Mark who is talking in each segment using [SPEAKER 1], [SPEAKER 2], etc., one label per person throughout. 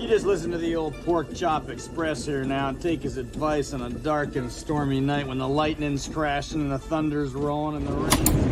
[SPEAKER 1] You just listen to the old Pork Chop Express here now and take his advice on a dark and stormy night when the lightning's crashing and the thunder's rolling and the rain.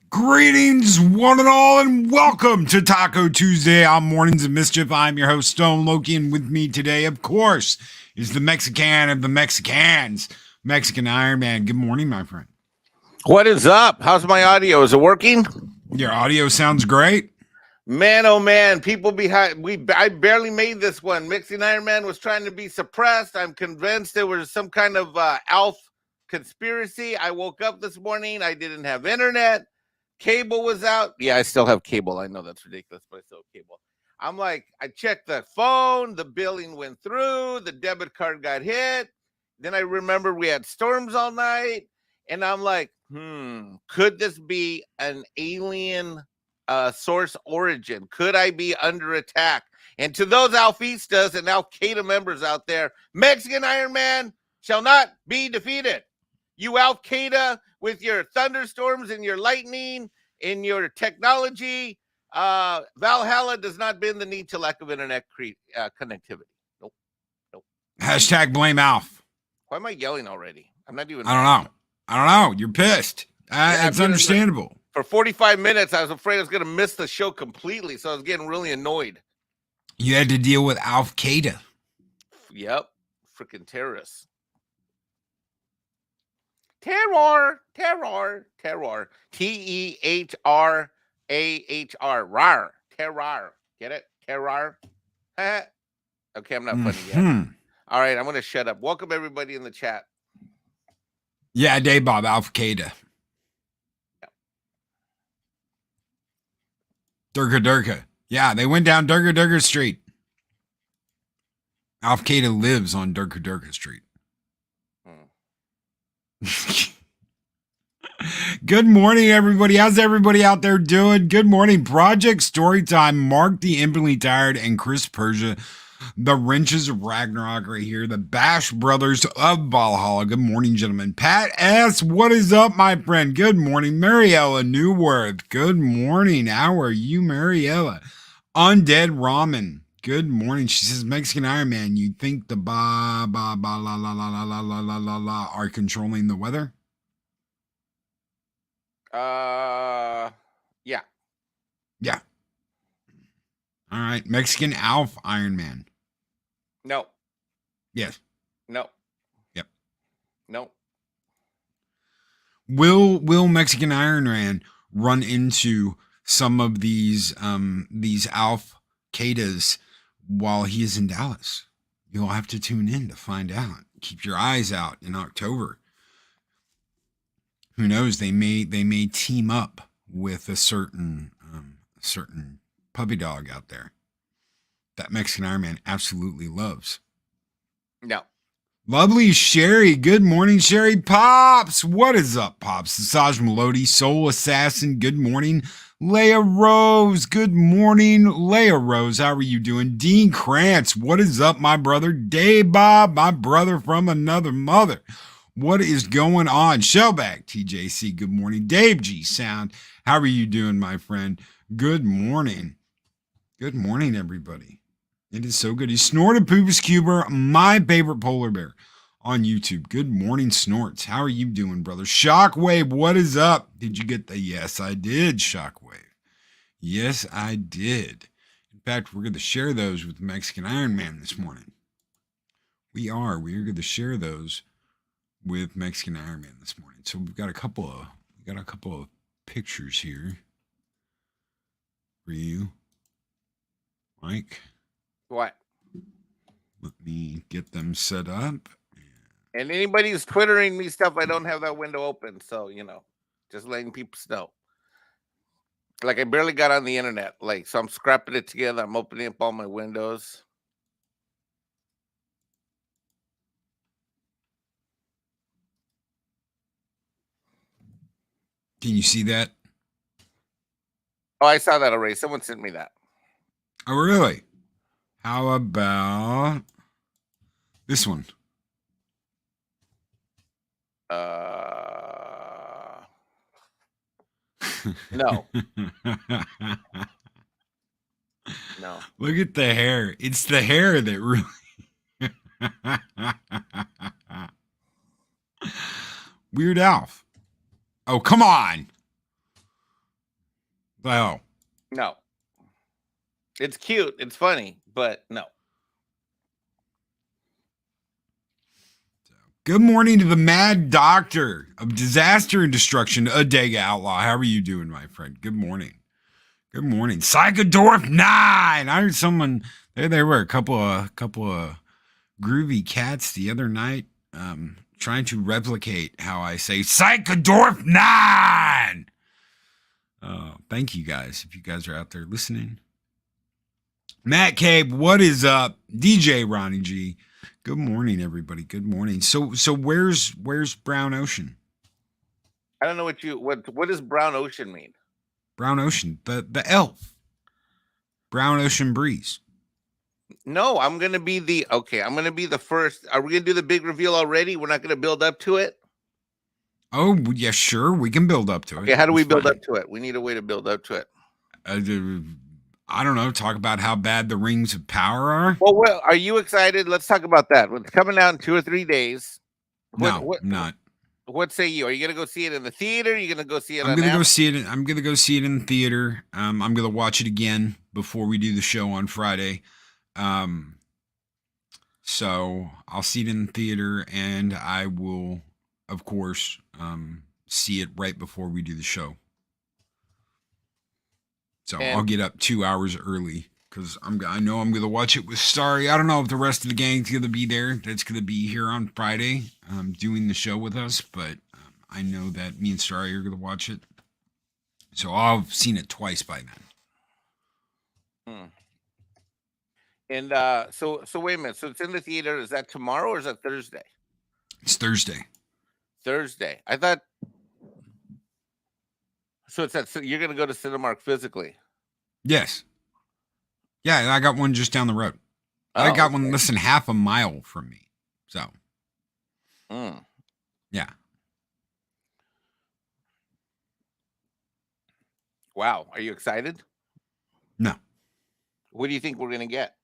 [SPEAKER 2] Greetings, one and all, and welcome to Taco Tuesday on Mornings of Mischief. I'm your host, Stone Loki, and with me today, of course, is the Mexican of the Mexicans, Mexican Iron Man. Good morning, my friend.
[SPEAKER 3] What is up? How's my audio? Is it working?
[SPEAKER 2] Your audio sounds great.
[SPEAKER 3] Man, oh man, people behind I barely made this one. Mixing Iron Man was trying to be suppressed. I'm convinced there was some kind of ALF conspiracy. I woke up this morning. I didn't have internet. Cable was out. Yeah, I still have cable. I know that's ridiculous, but I still have cable. I'm like, I checked the phone. The billing went through. The debit card got hit. Then I remember we had storms all night. And I'm like, could this be an alien source origin? Could I be under attack? And to those Alfistas and Al Qaeda members out there, Mexican Iron Man shall not be defeated. You Al Qaeda with your thunderstorms and your lightning and your technology, Valhalla does not bend the knee to lack of internet connectivity. Nope.
[SPEAKER 2] Hashtag blame Alf.
[SPEAKER 3] Why am I yelling already? I'm not even.
[SPEAKER 2] I don't know. You're pissed. It's understandable.
[SPEAKER 3] For 45 minutes, I was afraid I was going to miss the show completely, so I was getting really annoyed.
[SPEAKER 2] You had to deal with Al Qaeda.
[SPEAKER 3] Yep. Freaking terrorists. Terror. T-E-H-R-A-H-R. Rar. Terror. Get it? Terror. Okay, I'm not funny yet. All right, I'm going to shut up. Welcome everybody in the chat.
[SPEAKER 2] Yeah, Day Bob, Al Qaeda. Durga. Yeah, they went down Durga Street. Al Qaeda lives on Durga Street. Good morning, everybody. How's everybody out there doing? Good morning. Project Storytime, Mark the Infinitely Tired, and Chris Persia. The Wrenches of Ragnarok right here. The Bash Brothers of Valhalla. Good morning, gentlemen. Pat S., what is up, my friend? Good morning. Mariella Newworth. Good morning. How are you, Mariella? Undead Ramen. Good morning. She says, Mexican Iron Man, you think the ba la la la la la la la la la are controlling the weather?
[SPEAKER 3] Yeah.
[SPEAKER 2] Yeah. All right. Mexican Alf Iron Man.
[SPEAKER 3] No.
[SPEAKER 2] Yes.
[SPEAKER 3] No.
[SPEAKER 2] Yep.
[SPEAKER 3] No.
[SPEAKER 2] Will Mexican Iron Man run into some of these Alf Qadas while he is in Dallas? You'll have to tune in to find out. Keep your eyes out in October. Who knows? They may team up with a certain puppy dog out there that Mexican Iron Man absolutely loves.
[SPEAKER 3] No.
[SPEAKER 2] Lovely Sherry. Good morning, Sherry. Pops. What is up, Pops? Saj Melody, Soul Assassin. Good morning. Leia Rose. Good morning, Leia Rose. How are you doing? Dean Krantz. What is up, my brother? Dave Bob, my brother from another mother. What is going on? Shellback TJC. Good morning. Dave G Sound. How are you doing, my friend? Good morning. Good morning, everybody. It is so good. He snorted Poopus Cuber, my favorite polar bear, on YouTube. Good morning, Snorts. How are you doing, brother? Shockwave, what is up? Did you get the yes, I did, Shockwave? Yes, I did. In fact, we're going to share those with Mexican Iron Man this morning. We are. We're going to share those with Mexican Iron Man this morning. So we've got a couple of pictures here for you, Mike.
[SPEAKER 3] What?
[SPEAKER 2] Let me get them set up.
[SPEAKER 3] And anybody who's twittering me stuff, I don't have that window open. So, just letting people know. Like, I barely got on the internet. So I'm scrapping it together. I'm opening up all my windows.
[SPEAKER 2] Can you see that?
[SPEAKER 3] Oh, I saw that already. Someone sent me that.
[SPEAKER 2] Oh, really? How about this one?
[SPEAKER 3] No. No.
[SPEAKER 2] Look at the hair. It's the hair that really... Weird Alf. Oh, come on. Oh.
[SPEAKER 3] No. It's cute. It's funny, but no.
[SPEAKER 2] Good morning to the Mad Doctor of Disaster and Destruction, Adega Outlaw. How are you doing, my friend? Good morning. Good morning. Psychodorf 9. I heard someone, there were a couple of groovy cats the other night trying to replicate how I say Psychodorf 9. Thank you guys, if you guys are out there listening. Matt Cabe, what is up? DJ Ronnie G. Good morning, everybody. Good morning. So where's Brown Ocean?
[SPEAKER 3] I don't know what does Brown Ocean mean?
[SPEAKER 2] Brown Ocean, the elf. Brown Ocean Breeze.
[SPEAKER 3] No, I'm gonna be the first. Are we gonna do the big reveal already? We're not gonna build up to it.
[SPEAKER 2] Oh yeah, sure. We can build up to it.
[SPEAKER 3] Okay, how do we build up to it? We need a way to build up to it.
[SPEAKER 2] I don't know. Talk about how bad the Rings of Power are.
[SPEAKER 3] Well, are you excited? Let's talk about that. It's coming out in 2 or 3 days.
[SPEAKER 2] No, I'm not.
[SPEAKER 3] What say you? Are you gonna go see it in the theater? Are you gonna go see it?
[SPEAKER 2] I'm gonna go see it. I'm gonna go see it in the theater. I'm gonna watch it again before we do the show on Friday. So I'll see it in the theater, and I will, of course, see it right before we do the show. So I'll get up 2 hours early because I know I'm gonna watch it with Starry. I don't know if the rest of the gang's gonna be there. That's gonna be here on Friday, doing the show with us. But I know that me and Starry are gonna watch it. So I'll have seen it twice by then.
[SPEAKER 3] And so wait a minute. So it's in the theater. Is that tomorrow or is that Thursday?
[SPEAKER 2] It's Thursday.
[SPEAKER 3] Thursday. I thought. So you're gonna go to Cinemark physically?
[SPEAKER 2] Yes. Yeah, I got one just down the road. I got
[SPEAKER 3] okay.
[SPEAKER 2] one less than half a mile from me. So, yeah.
[SPEAKER 3] Wow. Are you excited?
[SPEAKER 2] No.
[SPEAKER 3] What do you think we're going to get?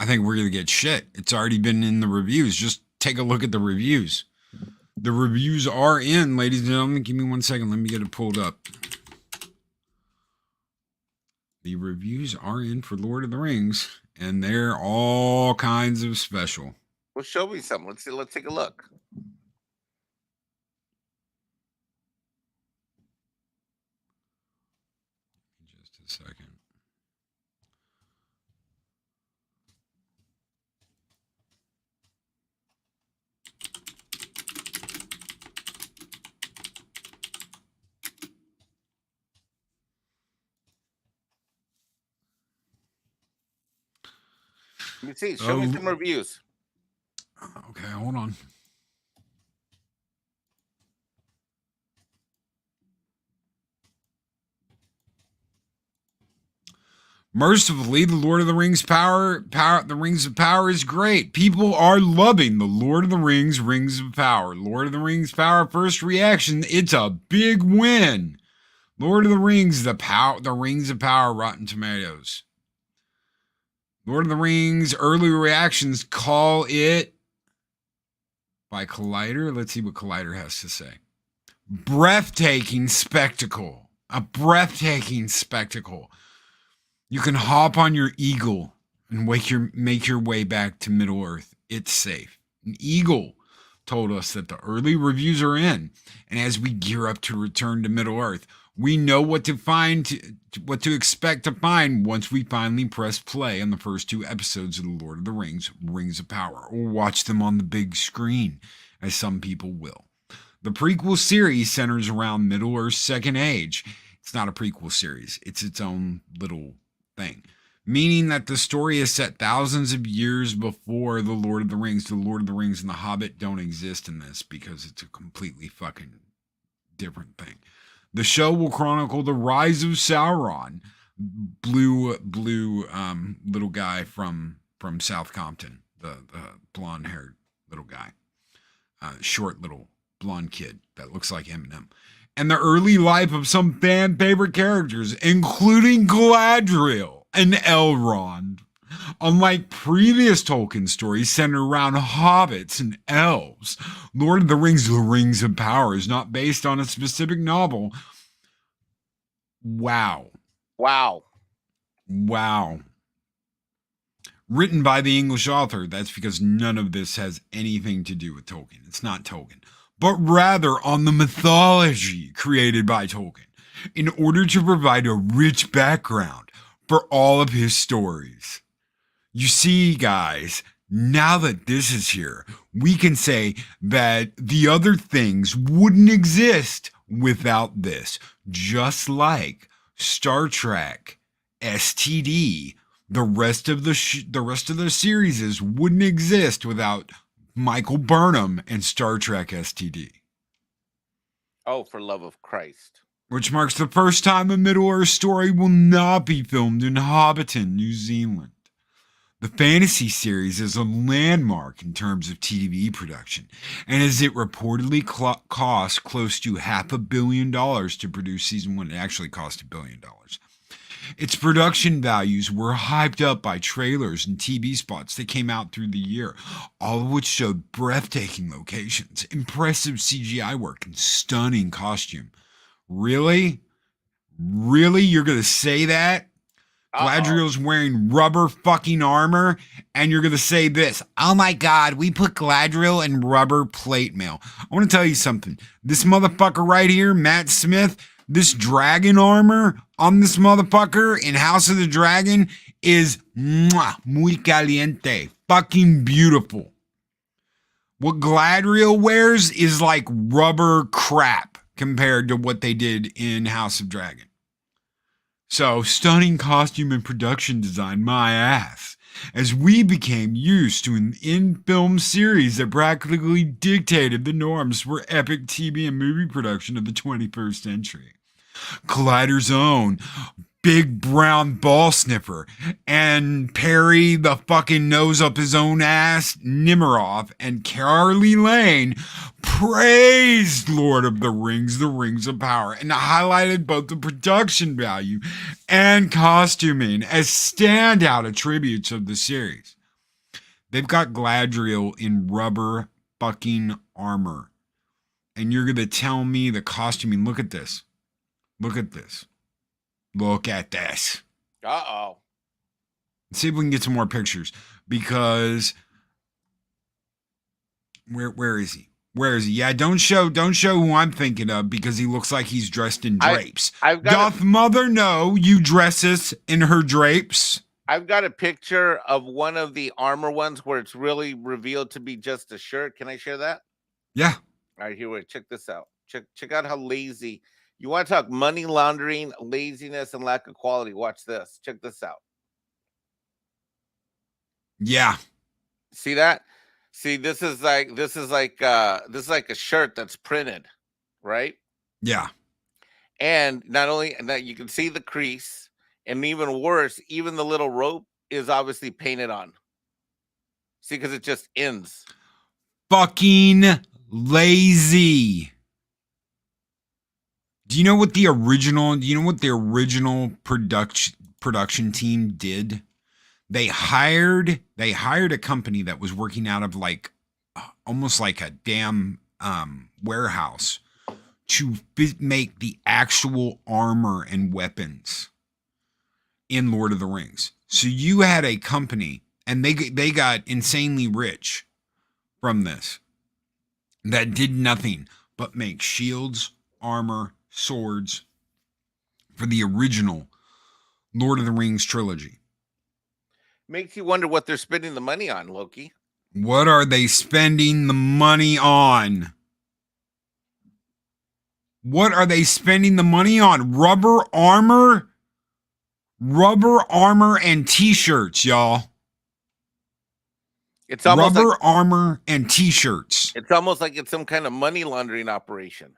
[SPEAKER 2] I think we're going to get shit. It's already been in the reviews. Just take a look at the reviews. The reviews are in, ladies and gentlemen. Give me 1 second. Let me get it pulled up. The reviews are in for Lord of the Rings, and they're all kinds of special.
[SPEAKER 3] Well, show me some. Let's see. Let's take a look.
[SPEAKER 2] Just a second.
[SPEAKER 3] Let me see. Show me some reviews.
[SPEAKER 2] Okay, hold on. Mercifully, the Lord of the Rings the Rings of Power is great. People are loving the Lord of the Rings, Rings of Power. Lord of the Rings Power first reaction, it's a big win. Lord of the Rings, the Rings of Power, Rotten Tomatoes. Lord of the Rings early reactions call it by Collider. Let's see what Collider has to say. Breathtaking spectacle. A breathtaking spectacle. You can hop on your eagle and make your way back to Middle Earth. It's safe. An eagle told us that the early reviews are in, and as we gear up to return to Middle Earth, we know what to expect to find once we finally press play on the first 2 episodes of The Lord of the Rings, Rings of Power, or watch them on the big screen, as some people will. The prequel series centers around Middle Earth's Second Age. It's not a prequel series. It's its own little thing, meaning that the story is set thousands of years before The Lord of the Rings. The Lord of the Rings and The Hobbit don't exist in this because it's a completely fucking different thing. The show will chronicle the rise of Sauron, blue little guy from South Compton, the blonde-haired little guy, short little blonde kid that looks like Eminem, and the early life of some fan favorite characters, including Galadriel and Elrond. Unlike previous Tolkien stories centered around hobbits and elves, Lord of the Rings, The Rings of Power is not based on a specific novel. Wow. Written by the English author. That's because none of this has anything to do with Tolkien. It's not Tolkien. But rather on the mythology created by Tolkien, in order to provide a rich background for all of his stories. You see, guys, now that this is here, we can say that the other things wouldn't exist without this. Just like Star Trek, STD, the rest of the series wouldn't exist without Michael Burnham and Star Trek STD.
[SPEAKER 3] Oh, for love of Christ.
[SPEAKER 2] Which marks the first time a Middle-earth story will not be filmed in Hobbiton, New Zealand. The fantasy series is a landmark in terms of TV production, and as it reportedly cost close to $500 million to produce season 1, it actually cost $1 billion. Its production values were hyped up by trailers and TV spots that came out through the year, all of which showed breathtaking locations, impressive CGI work, and stunning costume. Really? Really? You're going to say that? Galadriel's wearing rubber fucking armor, and you're going to say this. Oh my God, we put Galadriel in rubber plate mail. I want to tell you something. This motherfucker right here, Matt Smith, this dragon armor on this motherfucker in House of the Dragon is muy caliente. Fucking beautiful. What Galadriel wears is like rubber crap compared to what they did in House of Dragon. So, stunning costume and production design, my ass, as we became used to an in-film series that practically dictated the norms for epic TV and movie production of the 21st century. Collider's own big brown ball sniffer, and Perry the fucking nose up his own ass Nemiroff, and Carly Lane praised Lord of the Rings of Power, and highlighted both the production value and costuming as standout attributes of the series. They've got Galadriel in rubber fucking armor. And you're going to tell me the costuming, look at this. Look at this. Look at this.
[SPEAKER 3] Uh-oh.
[SPEAKER 2] Let's see if we can get some more pictures. Because where is he? Where is he? Yeah, don't show who I'm thinking of, because he looks like he's dressed in drapes. Doth mother know you dress us in her drapes?
[SPEAKER 3] I've got a picture of one of the armor ones where it's really revealed to be just a shirt. Can I share that?
[SPEAKER 2] Yeah.
[SPEAKER 3] All right, here we check this out. Check out how lazy. You want to talk money laundering, laziness, and lack of quality. Watch this. Check this out.
[SPEAKER 2] Yeah.
[SPEAKER 3] See that? See, this is like a shirt that's printed, right?
[SPEAKER 2] Yeah.
[SPEAKER 3] And not only that, you can see the crease, and even worse, even the little rope is obviously painted on. See, because it just ends.
[SPEAKER 2] Fucking lazy. Do you know what the original production team did? They hired a company that was working out of like almost like a damn warehouse to make the actual armor and weapons in Lord of the Rings. So you had a company, and they got insanely rich from this, that did nothing but make shields, armor, swords for the original Lord of the Rings trilogy.
[SPEAKER 3] Makes you wonder what they're spending the money on, Loki.
[SPEAKER 2] What are they spending the money on? What are they spending the money on? Rubber armor and t-shirts, y'all.
[SPEAKER 3] It's almost
[SPEAKER 2] rubber armor and t-shirts.
[SPEAKER 3] It's almost like it's some kind of money laundering operation.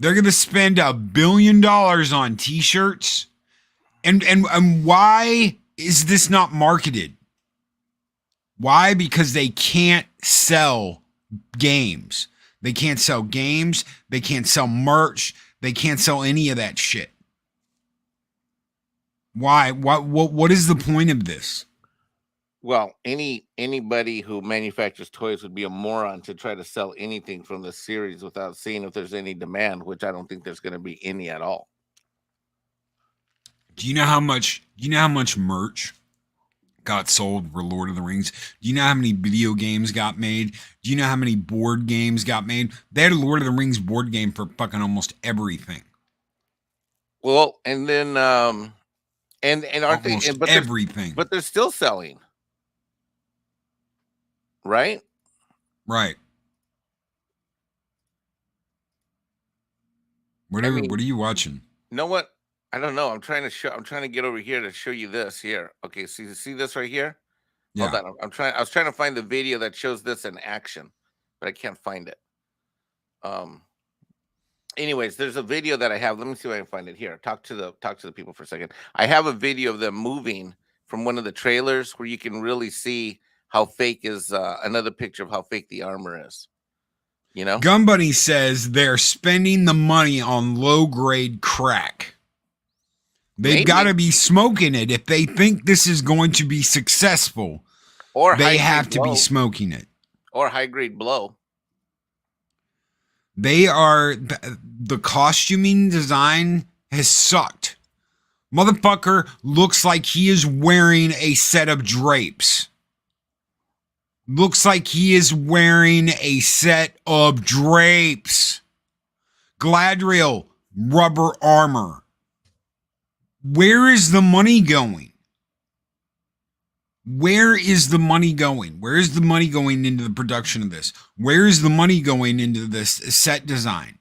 [SPEAKER 2] They're going to spend $1 billion on t-shirts. And why is this not marketed? Why? Because they can't sell games. They can't sell games. They can't sell merch. They can't sell any of that shit. Why? What is the point of this?
[SPEAKER 3] Well, anybody who manufactures toys would be a moron to try to sell anything from this series without seeing if there's any demand, which I don't think there's going to be any at all.
[SPEAKER 2] Do you know how much merch got sold for Lord of the Rings? Do you know how many video games got made? Do you know how many board games got made? They had a Lord of the Rings board game for fucking almost everything.
[SPEAKER 3] Well, and then and aren't
[SPEAKER 2] almost
[SPEAKER 3] they? But
[SPEAKER 2] everything.
[SPEAKER 3] But they're still selling, right?
[SPEAKER 2] Right. What are you watching?
[SPEAKER 3] You know what? I don't know. I'm trying to get over here to show you this here. Okay, see this right here?
[SPEAKER 2] Yeah.
[SPEAKER 3] Hold on. I was trying to find the video that shows this in action, but I can't find it. Anyways, there's a video that I have. Let me see if I can find it here. Talk to the people for a second. I have a video of them moving from one of the trailers where you can really see how fake is another picture of how fake the armor is. You know?
[SPEAKER 2] Gun Bunny says they're spending the money on low-grade crack. They've got to be smoking it if they think this is going to be successful.
[SPEAKER 3] Or
[SPEAKER 2] they have to be smoking it.
[SPEAKER 3] Or high-grade blow.
[SPEAKER 2] The costuming design has sucked. Motherfucker looks like he is wearing a set of drapes. Looks like he is wearing a set of drapes. Galadriel, rubber armor. Where is the money going? Where is the money going? Where is the money going into the production of this? Where is the money going into this set design?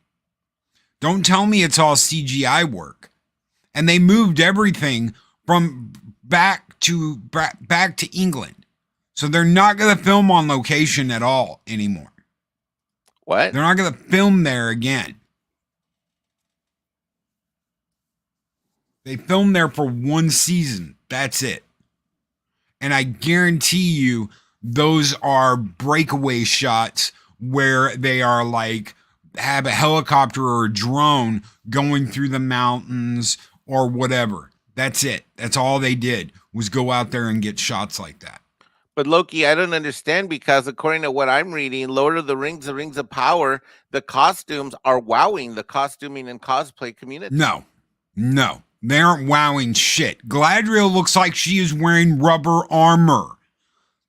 [SPEAKER 2] Don't tell me it's all CGI work. And they moved everything from back to England. So they're not going to film on location at all anymore.
[SPEAKER 3] What?
[SPEAKER 2] They're not going to film there again. They filmed there for one season. That's it. And I guarantee you those are breakaway shots where they are like have a helicopter or a drone going through the mountains or whatever. That's it. That's all they did was go out there and get shots like that.
[SPEAKER 3] But Loki, I don't understand, because according to what I'm reading, Lord of the Rings of Power, the costumes are wowing the costuming and cosplay community.
[SPEAKER 2] No. They aren't wowing shit. Galadriel looks like she is wearing rubber armor.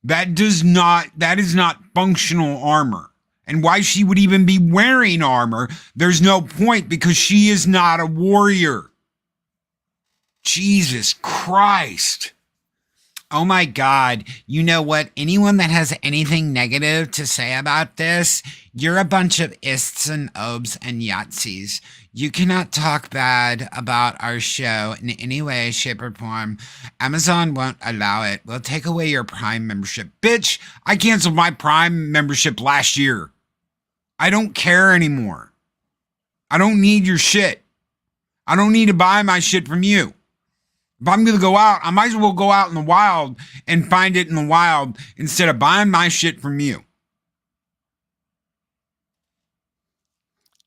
[SPEAKER 2] That is not functional armor. And why she would even be wearing armor, there's no point, because she is not a warrior. Jesus Christ. Oh my God. You know what? Anyone that has anything negative to say about this, you're a bunch of ists and obs and Yahtzees. You cannot talk bad about our show in any way, shape, or form. Amazon won't allow it. We'll take away your Prime membership. Bitch, I canceled my Prime membership last year. I don't care anymore. I don't need your shit. I don't need to buy my shit from you. If I'm going to go out, I might as well go out in the wild and find it in the wild instead of buying my shit from you.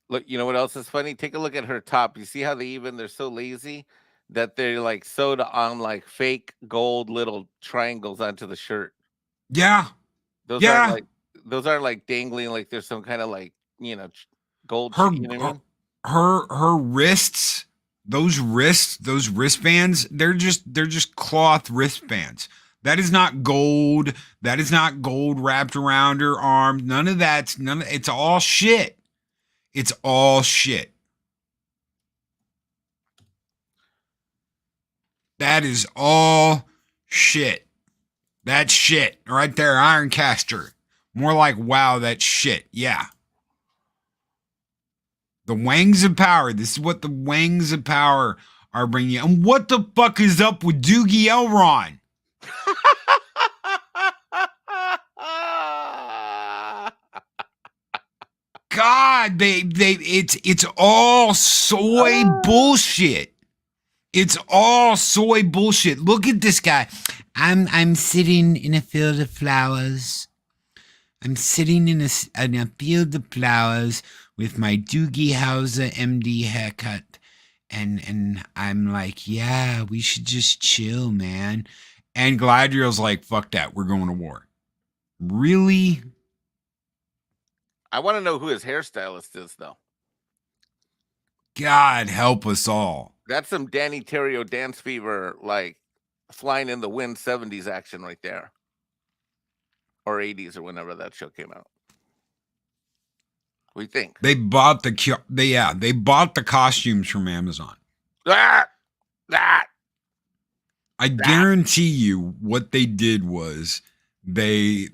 [SPEAKER 3] Look, you know what else is funny? Take a look at her top. You see how they're so lazy that they're like sewed on like fake gold little triangles onto the shirt.
[SPEAKER 2] Yeah.
[SPEAKER 3] Those aren't like dangling like there's some kind of like, gold.
[SPEAKER 2] Her wrists, those wristbands, they're just cloth wristbands. That is not gold. That is not gold wrapped around her arm. It's all shit. It's all shit. That is all shit. That's shit right there, Ironcaster. More like, wow, that's shit. Yeah. The Wangs of Power. This is what the Wangs of Power are bringing you. And what the fuck is up with Doogie Elron? God, it's all soy bullshit. It's all soy bullshit. Look at this guy. I'm sitting in a field of flowers. I'm sitting in a field of flowers with my Doogie Howser MD haircut. And I'm like, yeah, we should just chill, man. And Galadriel's like, fuck that. We're going to war. Really?
[SPEAKER 3] I want to know who his hairstylist is, though.
[SPEAKER 2] God help us all.
[SPEAKER 3] That's some Danny Terrio Dance Fever, like flying in the wind 70s action right there. Or 80s or whenever that show came out. What do you think?
[SPEAKER 2] They bought the costumes from Amazon.
[SPEAKER 3] I
[SPEAKER 2] guarantee you what they did was they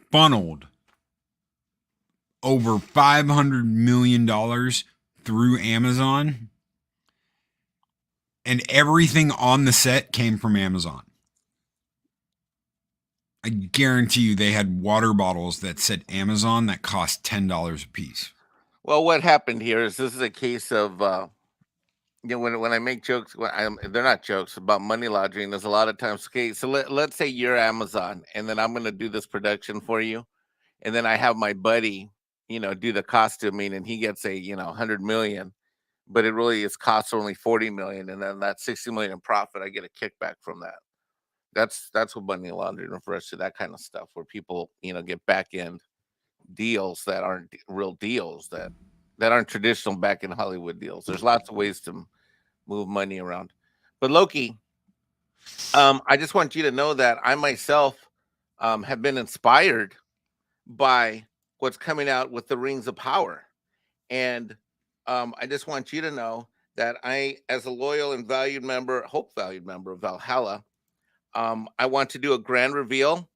[SPEAKER 2] funneled over $500 million through Amazon, and everything on the set came from Amazon. I guarantee you they had water bottles that said Amazon that cost $10 a piece.
[SPEAKER 3] Well, what happened here is this is a case of, when I make jokes, they're not jokes about money laundering. There's a lot of times, okay, so let's say you're Amazon, and then I'm going to do this production for you. And then I have my buddy, do the costuming, and he gets a, 100 million, but it really is costs only 40 million. And then that 60 million in profit, I get a kickback from that. That's what money laundering refers to, that kind of stuff where people, get back end deals that aren't real deals, that aren't traditional back in Hollywood deals. There's lots of ways to move money around. But Loki, I just want you to know that I myself have been inspired by what's coming out with the Rings of Power. And I just want you to know that I, as a loyal and valued member of Valhalla, I want to do a grand reveal.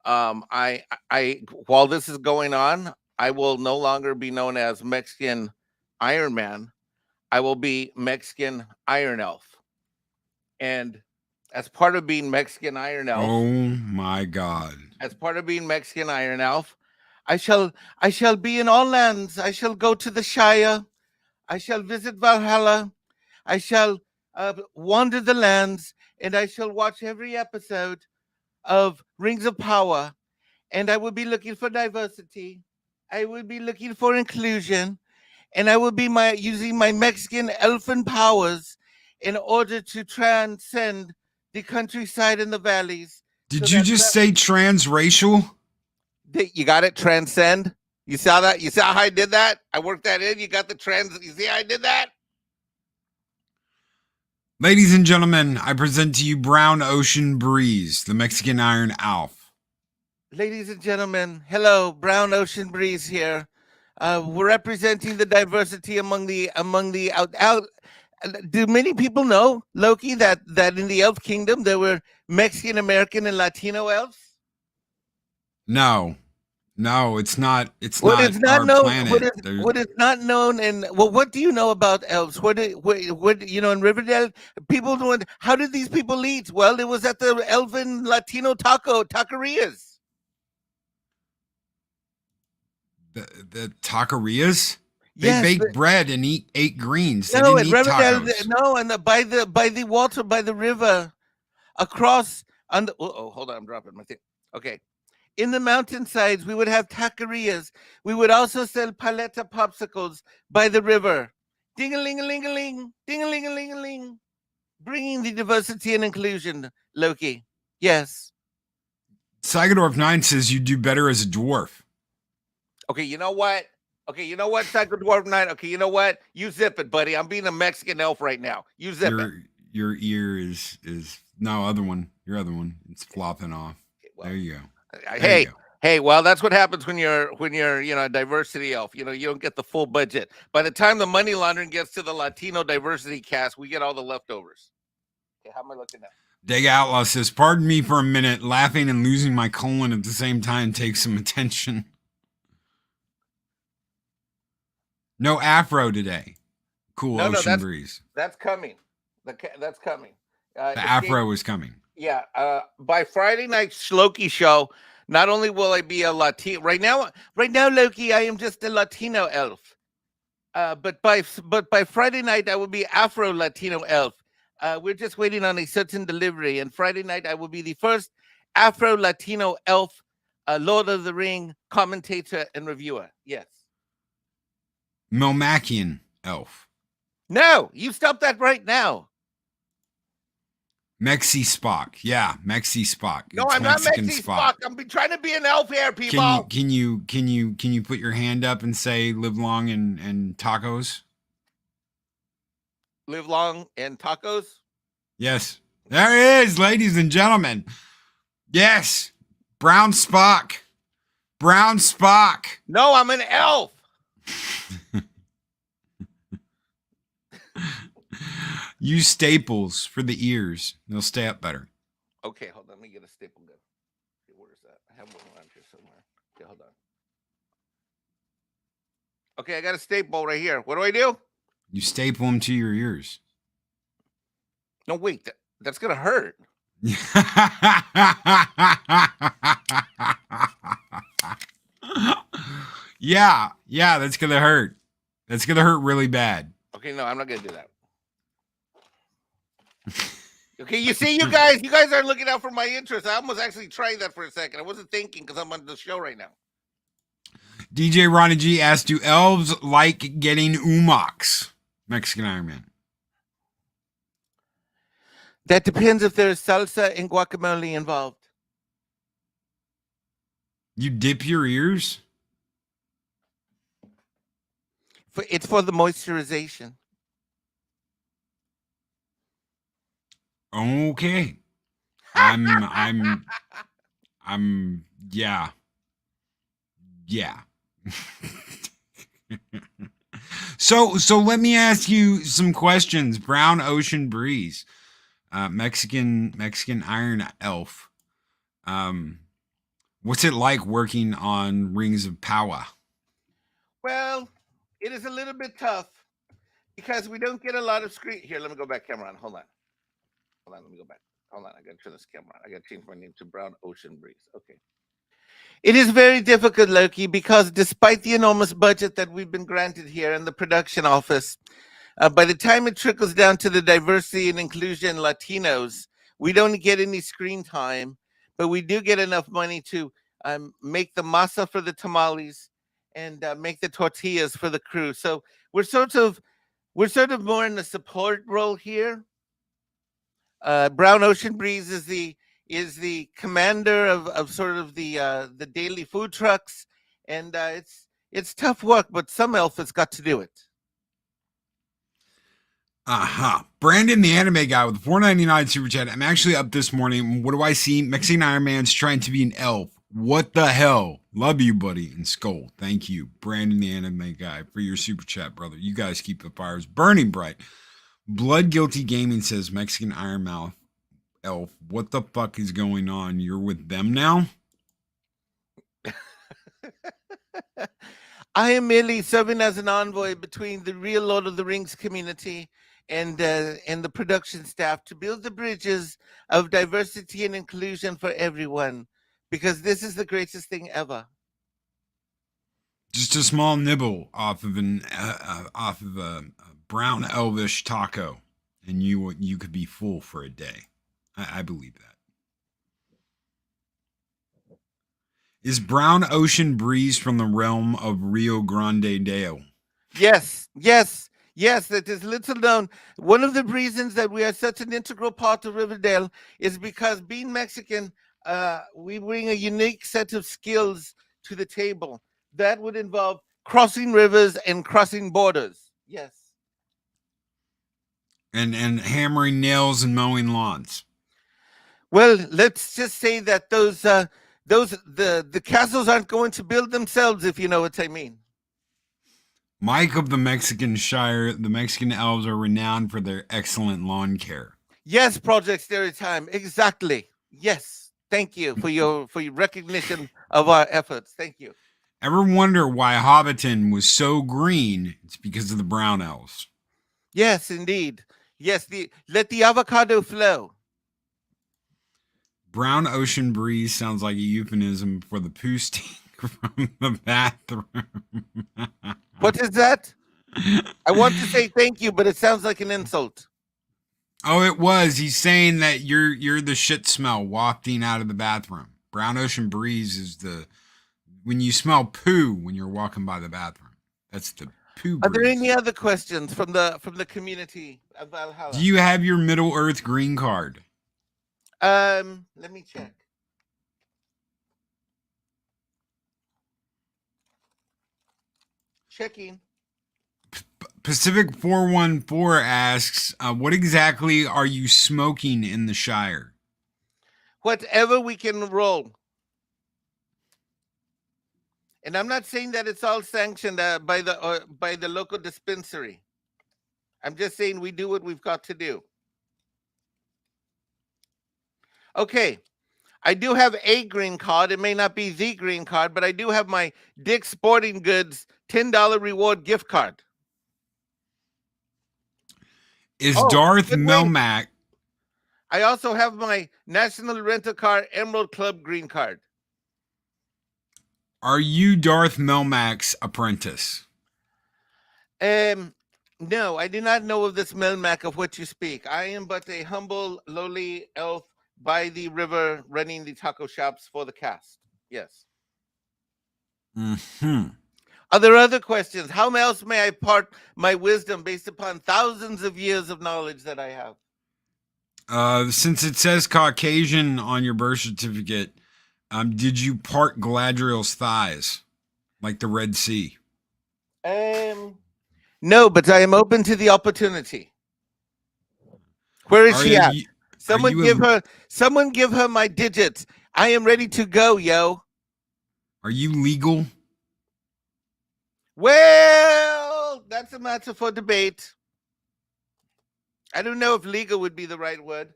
[SPEAKER 3] I while this is going on, I will no longer be known as Mexican Iron Man. I will be Mexican Iron Elf. And as part of being Mexican Iron Elf,
[SPEAKER 2] oh my God!
[SPEAKER 3] As part of being Mexican Iron Elf, I shall be in all lands. I shall go to the Shire. I shall visit Valhalla. I shall wander the lands, and I shall watch every episode of Rings of Power, and I will be looking for diversity. I will be looking for inclusion, and I will be using my Mexican elfin powers in order to transcend the countryside and the valleys.
[SPEAKER 2] Did you just say transracial?
[SPEAKER 3] You got it? Transcend? You saw that? You saw how I did that? I worked that in. You got the trans. You see how I did that?
[SPEAKER 2] Ladies and gentlemen, I present to you Brown Ocean Breeze, the Mexican Iron Elf.
[SPEAKER 3] Ladies and gentlemen, hello, Brown Ocean Breeze here. We're representing the diversity among the out. Do many people know, Loki, that in the Elf Kingdom there were Mexican American and Latino elves?
[SPEAKER 2] No, it's not. It's
[SPEAKER 3] what
[SPEAKER 2] not
[SPEAKER 3] is not
[SPEAKER 2] our
[SPEAKER 3] known.
[SPEAKER 2] planet.
[SPEAKER 3] What is not known, and what do you know about elves? What you know in Riverdale? People doing. How did these people eat? Well, it was at the Elven Latino taquerias.
[SPEAKER 2] The taquerias?
[SPEAKER 3] Yes,
[SPEAKER 2] they bake bread and ate greens. They
[SPEAKER 3] no,
[SPEAKER 2] didn't eat
[SPEAKER 3] Riverdale,
[SPEAKER 2] tacos.
[SPEAKER 3] no, and by the water, by the river, across on the. Oh, hold on, I'm dropping my thing. Okay, in the mountainsides, we would have taquerias. We would also sell paleta popsicles by the river. Ding-a-ling-a-ling-a-ling, ding-a-ling-a-ling-a-ling, bringing the diversity and inclusion. Loki, yes.
[SPEAKER 2] Sagadorf 9 says you do better as a dwarf.
[SPEAKER 3] Okay, you know what? Okay, you know what, Psycho Dwarf 9? Okay, you know what? You zip it, buddy. I'm being a Mexican elf right now. You zip it.
[SPEAKER 2] Your ear is no other one. Your other one. It's flopping off. Okay, well, there you go.
[SPEAKER 3] Hey, well, that's what happens when you're a diversity elf. You don't get the full budget. By the time the money laundering gets to the Latino diversity cast, we get all the leftovers. Okay, how am I looking now?
[SPEAKER 2] Dag Outlaw says, pardon me for a minute. Laughing and losing my colon at the same time takes some attention. No afro today. Cool ocean breeze.
[SPEAKER 3] That's coming. That's coming.
[SPEAKER 2] The afro is coming.
[SPEAKER 3] Yeah. By Friday night Loki show, not only will I be a Latino right now, Loki, I am just a Latino elf. But by Friday night I will be Afro Latino elf. We're just waiting on a certain delivery, and Friday night I will be the first Afro Latino elf, Lord of the Ring commentator and reviewer. Yes.
[SPEAKER 2] Melmacian elf.
[SPEAKER 3] No, you stop that right now.
[SPEAKER 2] Mexi Spock. Yeah, Mexi Spock.
[SPEAKER 3] No, I'm Mexican not Mexi Spock. I'm trying to be an elf here, people.
[SPEAKER 2] Can you put your hand up and say live long and tacos?
[SPEAKER 3] Live long and tacos?
[SPEAKER 2] Yes. There it is, ladies and gentlemen. Yes. Brown Spock. Brown Spock.
[SPEAKER 3] No, I'm an elf.
[SPEAKER 2] Use staples for the ears. They'll stay up better.
[SPEAKER 3] Okay, hold on. Let me get a staple gun. Okay, where is that? I have one around here somewhere. Okay, hold on. Okay, I got a staple right here. What do I do?
[SPEAKER 2] You staple them to your ears.
[SPEAKER 3] No, wait. That's going to hurt.
[SPEAKER 2] Yeah, that's going to hurt. That's going to hurt really bad.
[SPEAKER 3] Okay, no, I'm not going to do that. Okay, you see, you guys aren't looking out for my interest. I almost actually tried that for a second. I wasn't thinking because I'm on the show right now.
[SPEAKER 2] DJ Ronnie G asked, do elves like getting umox? Mexican Iron Man.
[SPEAKER 3] That depends if there's salsa and guacamole involved.
[SPEAKER 2] You dip your ears?
[SPEAKER 3] It's for the moisturization.
[SPEAKER 2] Okay. I'm yeah. So let me ask you some questions. Brown Ocean Breeze, Mexican Iron Elf. What's it like working on Rings of Power?
[SPEAKER 3] Well, it is a little bit tough because we don't get a lot of screen. Here, let me go back camera on. Hold on, let me go back. Hold on, I got to turn this camera on. I got to change my name to Brown Ocean Breeze. Okay. It is very difficult, Loki, because despite the enormous budget that we've been granted here in the production office, By the time it trickles down to the diversity and inclusion Latinos, we don't get any screen time, but we do get enough money to make the masa for the tamales and make the tortillas for the crew. So we're sort of more in the support role here. Brown Ocean Breeze is the commander of sort of the daily food trucks, and it's tough work, but some elf has got to do it.
[SPEAKER 2] Brandon, the anime guy with the $4.99 super chat. I'm actually up this morning. What do I see? Mexican Iron Man's trying to be an elf. What the hell? Love you, buddy. And Skull. Thank you, Brandon, the anime guy, for your super chat, brother. You guys keep the fires burning bright. Blood Guilty Gaming says Mexican Iron Mouth elf. What the fuck is going on? You're with them now?
[SPEAKER 3] I am merely serving as an envoy between the real Lord of the Rings community and the production staff to build the bridges of diversity and inclusion for everyone, because this is the greatest thing ever.
[SPEAKER 2] Just a small nibble off of a brown elvish taco, and you could be full for a day. I believe that. Is Brown Ocean Breeze from the realm of Rio Grande Dale?
[SPEAKER 3] Yes. That is little known. One of the reasons that we are such an integral part of Riverdale is because, being Mexican, we bring a unique set of skills to the table that would involve crossing rivers and crossing borders. Yes.
[SPEAKER 2] And hammering nails and mowing lawns.
[SPEAKER 3] Well, let's just say that the castles aren't going to build themselves, if you know what I mean.
[SPEAKER 2] Mike of the Mexican Shire, the Mexican elves are renowned for their excellent lawn care.
[SPEAKER 3] Yes, Project Stereotime, exactly. Yes, thank you for your recognition of our efforts. Thank you.
[SPEAKER 2] Ever wonder why Hobbiton was so green? It's because of the brown elves.
[SPEAKER 3] Yes, indeed. Yes, let the avocado flow.
[SPEAKER 2] Brown Ocean Breeze sounds like a euphemism for the poo stink from the bathroom.
[SPEAKER 3] What is that? I want to say thank you, but it sounds like an insult.
[SPEAKER 2] Oh, it was. He's saying that you're the shit smell wafting out of the bathroom. Brown Ocean Breeze is when you smell poo when you're walking by the bathroom. That's the poo breeze.
[SPEAKER 3] Are there any other questions from the community of Valhalla?
[SPEAKER 2] Do you have your Middle Earth green card?
[SPEAKER 3] Let me check. Checking.
[SPEAKER 2] Pacific 414 asks, what exactly are you smoking in the Shire?
[SPEAKER 3] Whatever we can roll. And I'm not saying that it's all sanctioned by the local dispensary. I'm just saying we do what we've got to do. Okay, I do have a green card. It may not be the green card, but I do have my Dick's Sporting Goods $10 reward gift card.
[SPEAKER 2] Is Darth Melmac?
[SPEAKER 3] I also have my National Rental Car Emerald Club green card.
[SPEAKER 2] Are you Darth Melmac's apprentice?
[SPEAKER 3] No, I do not know of this Melmac of what you speak. I am but a humble, lowly elf by the river running the taco shops for the cast. Yes.
[SPEAKER 2] Mm-hmm.
[SPEAKER 3] Are there other questions? How else may I impart my wisdom based upon thousands of years of knowledge that I have?
[SPEAKER 2] Since it says Caucasian on your birth certificate, did you part Galadriel's thighs like the Red Sea?
[SPEAKER 3] No, but I am open to the opportunity. Where is she at? Someone give her my digits. I am ready to go, yo.
[SPEAKER 2] Are you legal?
[SPEAKER 3] Well, that's a matter for debate. I don't know if legal would be the right word.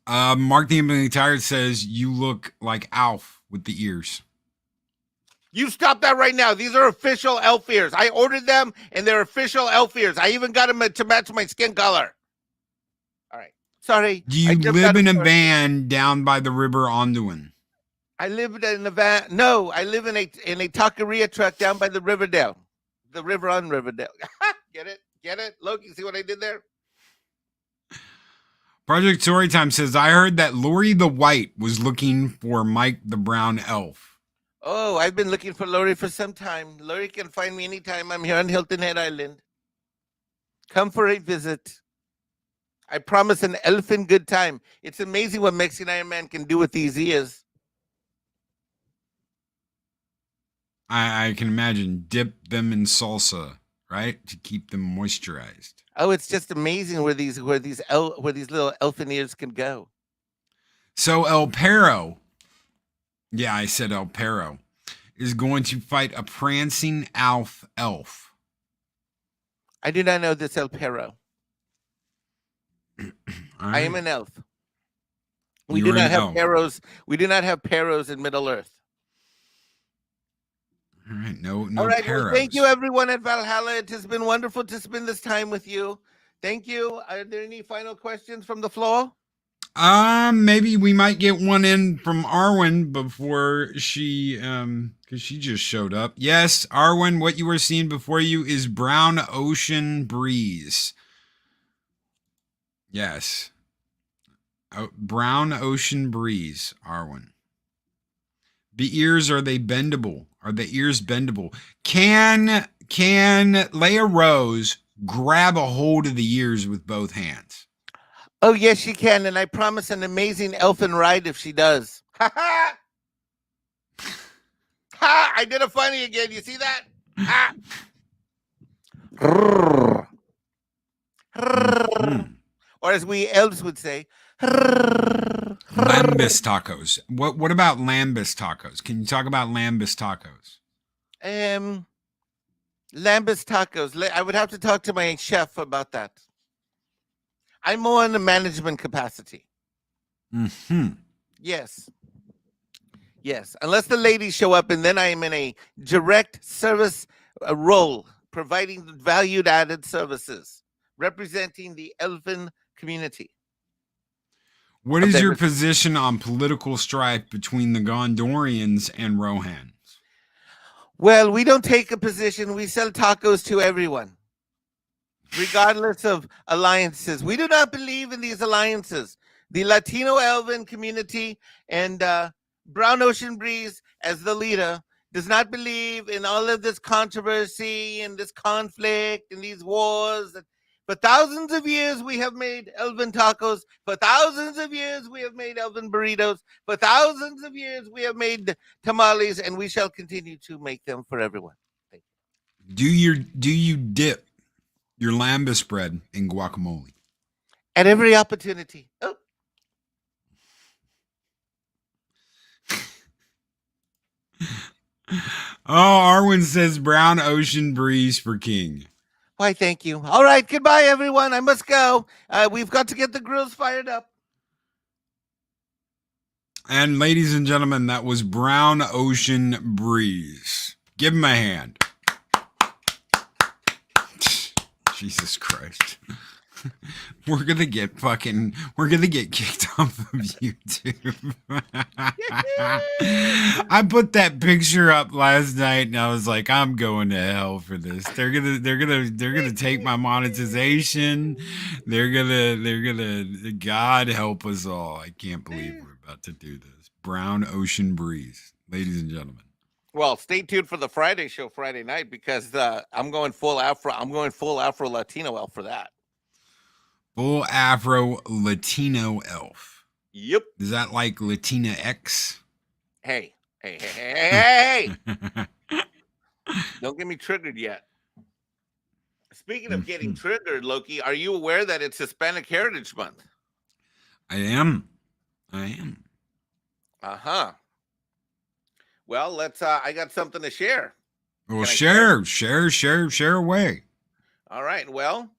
[SPEAKER 2] Mark the Emily Tired says you look like Alf with the ears.
[SPEAKER 3] You stop that right now. These are official elf ears. I ordered them, and they're official elf ears. I even got them to match my skin color. All right. Sorry.
[SPEAKER 2] Do you live in a van down by the river Onduin?
[SPEAKER 3] I live in a van. No, I live in a taqueria truck down by the Riverdale. the river on Riverdale. Get it? Get it? Loki, see what I did there?
[SPEAKER 2] Project Storytime says, I heard that Lori the White was looking for Mike the Brown Elf.
[SPEAKER 3] Oh, I've been looking for Lori for some time. Lori can find me anytime. I'm here on Hilton Head Island. Come for a visit. I promise an elfin good time. It's amazing what Mexican Iron Man can do with these ears.
[SPEAKER 2] I can imagine. Dip them in salsa, right? To keep them moisturized.
[SPEAKER 3] Oh, it's just amazing where these little elfin ears can go.
[SPEAKER 2] So El Perro, yeah, I said El Perro, is going to fight a prancing elf.
[SPEAKER 3] I do not know this El Perro. I am an elf. We do not have Perros. We do not have Perros in Middle Earth.
[SPEAKER 2] All right, no
[SPEAKER 3] All right,
[SPEAKER 2] Perros.
[SPEAKER 3] well, thank you, everyone at Valhalla. It has been wonderful to spend this time with you. Thank you. Are there any final questions from the floor?
[SPEAKER 2] Maybe we might get one in from Arwen before she, because she just showed up. Yes, Arwen, what you were seeing before you is Brown Ocean Breeze. Yes. Brown Ocean Breeze, Arwen. The ears, are they bendable? Are the ears bendable? Can Leia Rose grab a hold of the ears with both hands?
[SPEAKER 3] Oh, yes, she can. And I promise an amazing elfin ride if she does. Ha ha! Ha! I did a funny again. You see that? Ha! Or as we elves would say,
[SPEAKER 2] Lambus tacos. What about lambus tacos? Can you talk about lambus tacos?
[SPEAKER 3] Lambus tacos. I would have to talk to my chef about that. I'm more in the management capacity.
[SPEAKER 2] Mm-hmm.
[SPEAKER 3] Yes. Yes. Unless the ladies show up, and then I am in a direct service role, providing valued added services, representing the elfin community.
[SPEAKER 2] What is your position on political strife between the Gondorians and Rohans?
[SPEAKER 3] Well, we don't take a position. We sell tacos to everyone, regardless of alliances. We do not believe in these alliances. The Latino elven community and Brown Ocean Breeze, as the leader, does not believe in all of this controversy and this conflict and these wars. For thousands of years, we have made elven tacos. For thousands of years, we have made elven burritos. For thousands of years, we have made tamales, and we shall continue to make them for everyone. Thank
[SPEAKER 2] you. Do you dip your lambus bread in guacamole?
[SPEAKER 3] At every opportunity. Oh.
[SPEAKER 2] Arwen says Brown Ocean Breeze for King.
[SPEAKER 3] Why, thank you. All right, goodbye, everyone. I must go. We've got to get the grills fired up.
[SPEAKER 2] And ladies and gentlemen, that was Brown Ocean Breeze. Give him a hand. Jesus Christ. We're gonna get kicked off of YouTube. I put that picture up last night and I was like, I'm going to hell for this. They're gonna take my monetization. They're gonna God help us all. I can't believe we're about to do this. Brown Ocean Breeze, ladies and gentlemen.
[SPEAKER 3] Well, stay tuned for the Friday show Friday night, because I'm going full Afro. I'm going full Afro Latino elf for that.
[SPEAKER 2] Full Afro Latino elf.
[SPEAKER 3] Yep.
[SPEAKER 2] Is that like Latina X?
[SPEAKER 3] Hey. Don't get me triggered yet. Speaking of getting triggered, Loki, are you aware that it's Hispanic Heritage Month?
[SPEAKER 2] I am.
[SPEAKER 3] Uh-huh. Well, let's I got something to share.
[SPEAKER 2] Well, share away.
[SPEAKER 3] All right. Well,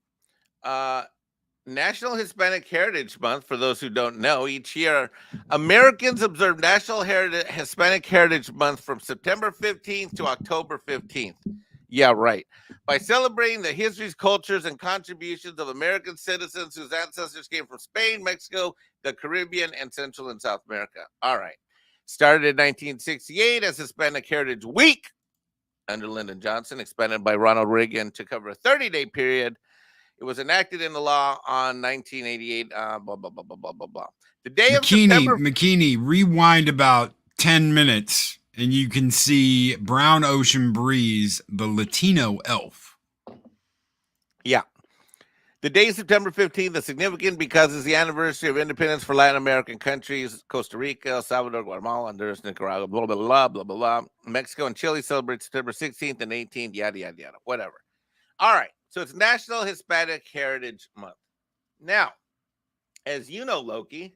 [SPEAKER 3] National Hispanic Heritage Month, for those who don't know, each year Americans observe National Hispanic Heritage Month from September 15th to October 15th. Yeah, right. By celebrating the histories, cultures, and contributions of American citizens whose ancestors came from Spain, Mexico, the Caribbean, and Central and South America. All right. Started in 1968 as Hispanic Heritage Week. under Lyndon Johnson, expanded by Ronald Reagan to cover a 30-day period. It was enacted in the law on 1988. Blah, blah, blah, blah, blah, blah, blah. The day of September.
[SPEAKER 2] McKinney, rewind about 10 minutes and you can see Brown Ocean Breeze, the Latino elf.
[SPEAKER 3] Yeah. The day of September 15th is significant because it's the anniversary of independence for Latin American countries, Costa Rica, El Salvador, Guatemala, Honduras, Nicaragua, blah, blah, blah, blah, blah, blah. Mexico and Chile celebrate September 16th and 18th, yada, yada, yada, whatever. All right. So it's National Hispanic Heritage Month. Now, as you know, Loki,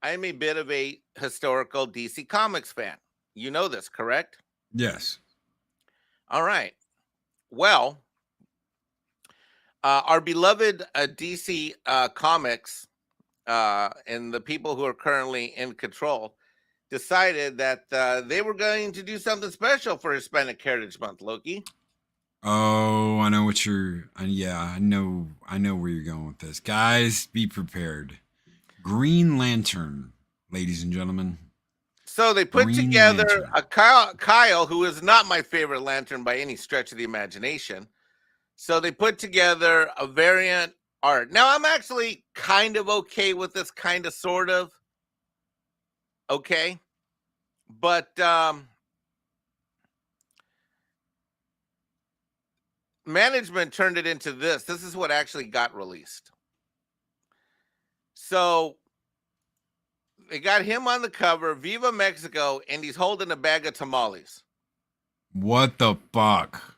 [SPEAKER 3] I am a bit of a historical DC Comics fan. You know this, correct?
[SPEAKER 2] Yes.
[SPEAKER 3] All right. Well, our beloved DC Comics and the people who are currently in control decided that they were going to do something special for Hispanic Heritage Month, Loki.
[SPEAKER 2] Oh, I know what you're. Yeah, I know where you're going with this, guys. Be prepared. Green Lantern, ladies and gentlemen.
[SPEAKER 3] So they put together a Kyle, who is not my favorite Lantern by any stretch of the imagination. So they put together a variant art. Now I'm actually kind of okay with this, kind of, sort of. Okay, but management turned it into this. This is what actually got released. So they got him on the cover, Viva Mexico, and he's holding a bag of tamales.
[SPEAKER 2] What the fuck?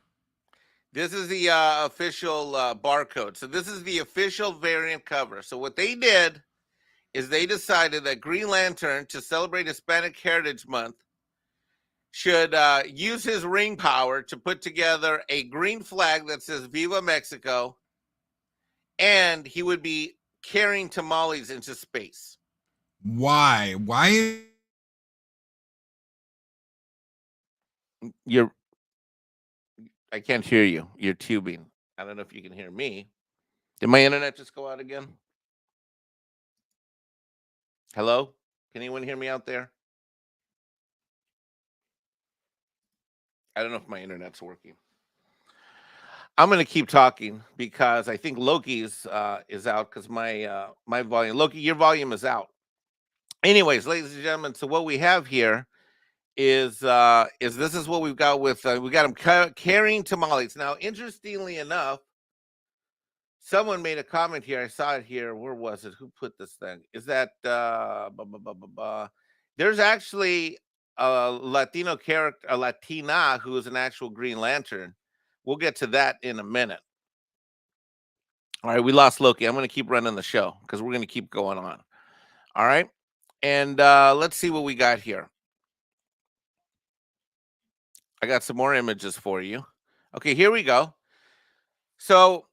[SPEAKER 3] This is the official barcode. So this is the official variant cover. So what they did is they decided that Green Lantern, to celebrate Hispanic Heritage Month, should use his ring power to put together a green flag that says Viva Mexico, and he would be carrying tamales into space.
[SPEAKER 2] Why?
[SPEAKER 3] I can't hear you. You're tubing. I don't know if you can hear me. Did my internet just go out again? Hello? Can anyone hear me out there? I don't know if my internet's working. I'm going to keep talking because I think Loki's is out because my volume. Loki, your volume is out. Anyways, ladies and gentlemen, so what we have here is this is what we've got with we got him carrying tamales. Now, interestingly enough, someone made a comment here. I saw it here. Where was it? Who put this thing? Is that there's actually a Latino character, a Latina who is an actual Green Lantern. We'll get to that in a minute. All right, we lost Loki. I'm going to keep running the show because we're going to keep going on. All right, and let's see what we got here. I got some more images for you. Okay, here we go. So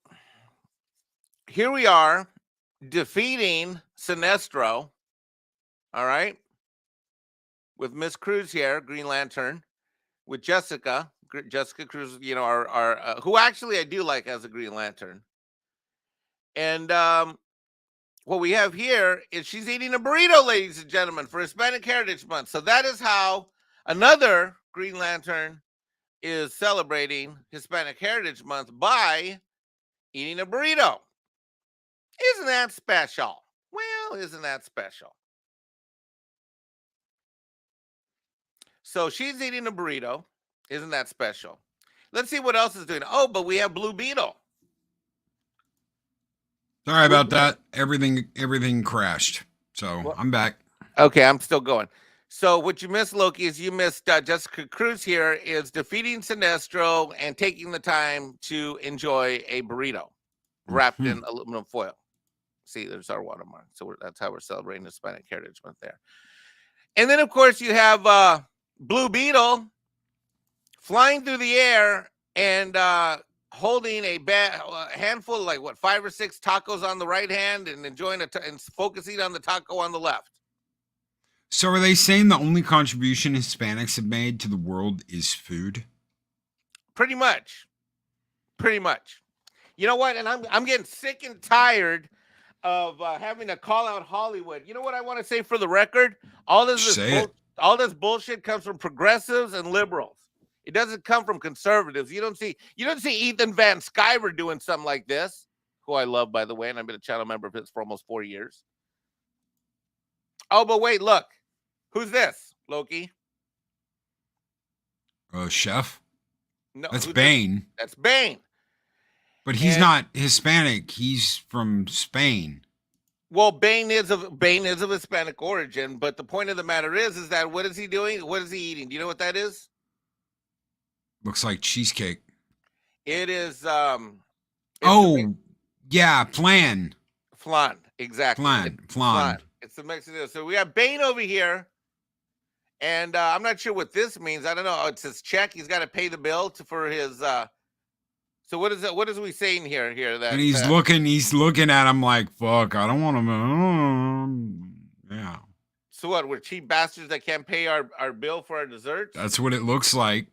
[SPEAKER 3] here we are defeating Sinestro. All right. With Miss Cruz here, Green Lantern, with Jessica Cruz, you know, our who actually I do like as a Green Lantern. And what we have here is she's eating a burrito, ladies and gentlemen, for Hispanic Heritage Month. So that is how another Green Lantern is celebrating Hispanic Heritage Month, by eating a burrito. Isn't that special? Well, isn't that special? So she's eating a burrito. Isn't that special? Let's see what else is doing. Oh, but we have Blue Beetle.
[SPEAKER 2] Sorry about that. Everything crashed. So well, I'm back.
[SPEAKER 3] Okay, I'm still going. So what you missed, Loki, is you missed Jessica Cruz here is defeating Sinestro and taking the time to enjoy a burrito wrapped in aluminum foil. See, there's our watermark. So that's how we're celebrating Hispanic Heritage Month there. And then, of course, you have Blue Beetle flying through the air and holding a handful, like 5 or 6 tacos on the right hand, and enjoying and focusing on the taco on the left.
[SPEAKER 2] So are they saying the only contribution Hispanics have made to the world is food?
[SPEAKER 3] Pretty much. You know what? And I'm getting sick and tired of having to call out Hollywood. You know what I want to say for the record? All this bullshit comes from progressives and liberals. It doesn't come from conservatives. You don't see Ethan Van Sciver doing something like this, who I love, by the way, and I've been a channel member of his for almost 4 years. Oh, but wait, look. Who's this, Loki?
[SPEAKER 2] Chef?
[SPEAKER 3] No,
[SPEAKER 2] That's Bane.
[SPEAKER 3] That's Bane.
[SPEAKER 2] But he's not Hispanic. He's from Spain.
[SPEAKER 3] Well, Bane is of Hispanic origin, but the point of the matter is that what is he doing? What is he eating? Do you know what that is?
[SPEAKER 2] Looks like cheesecake.
[SPEAKER 3] It is
[SPEAKER 2] yeah, flan.
[SPEAKER 3] Flan, exactly.
[SPEAKER 2] Flan.
[SPEAKER 3] It's the Mexican. So we have Bane over here, and I'm not sure what this means. I don't know. It's his check. He's got to pay the bill for his. So what is it? What is we saying here? That
[SPEAKER 2] and he's looking at him like, fuck. I don't want to. Yeah.
[SPEAKER 3] So what? We're cheap bastards that can't pay our bill for our desserts.
[SPEAKER 2] That's what it looks like.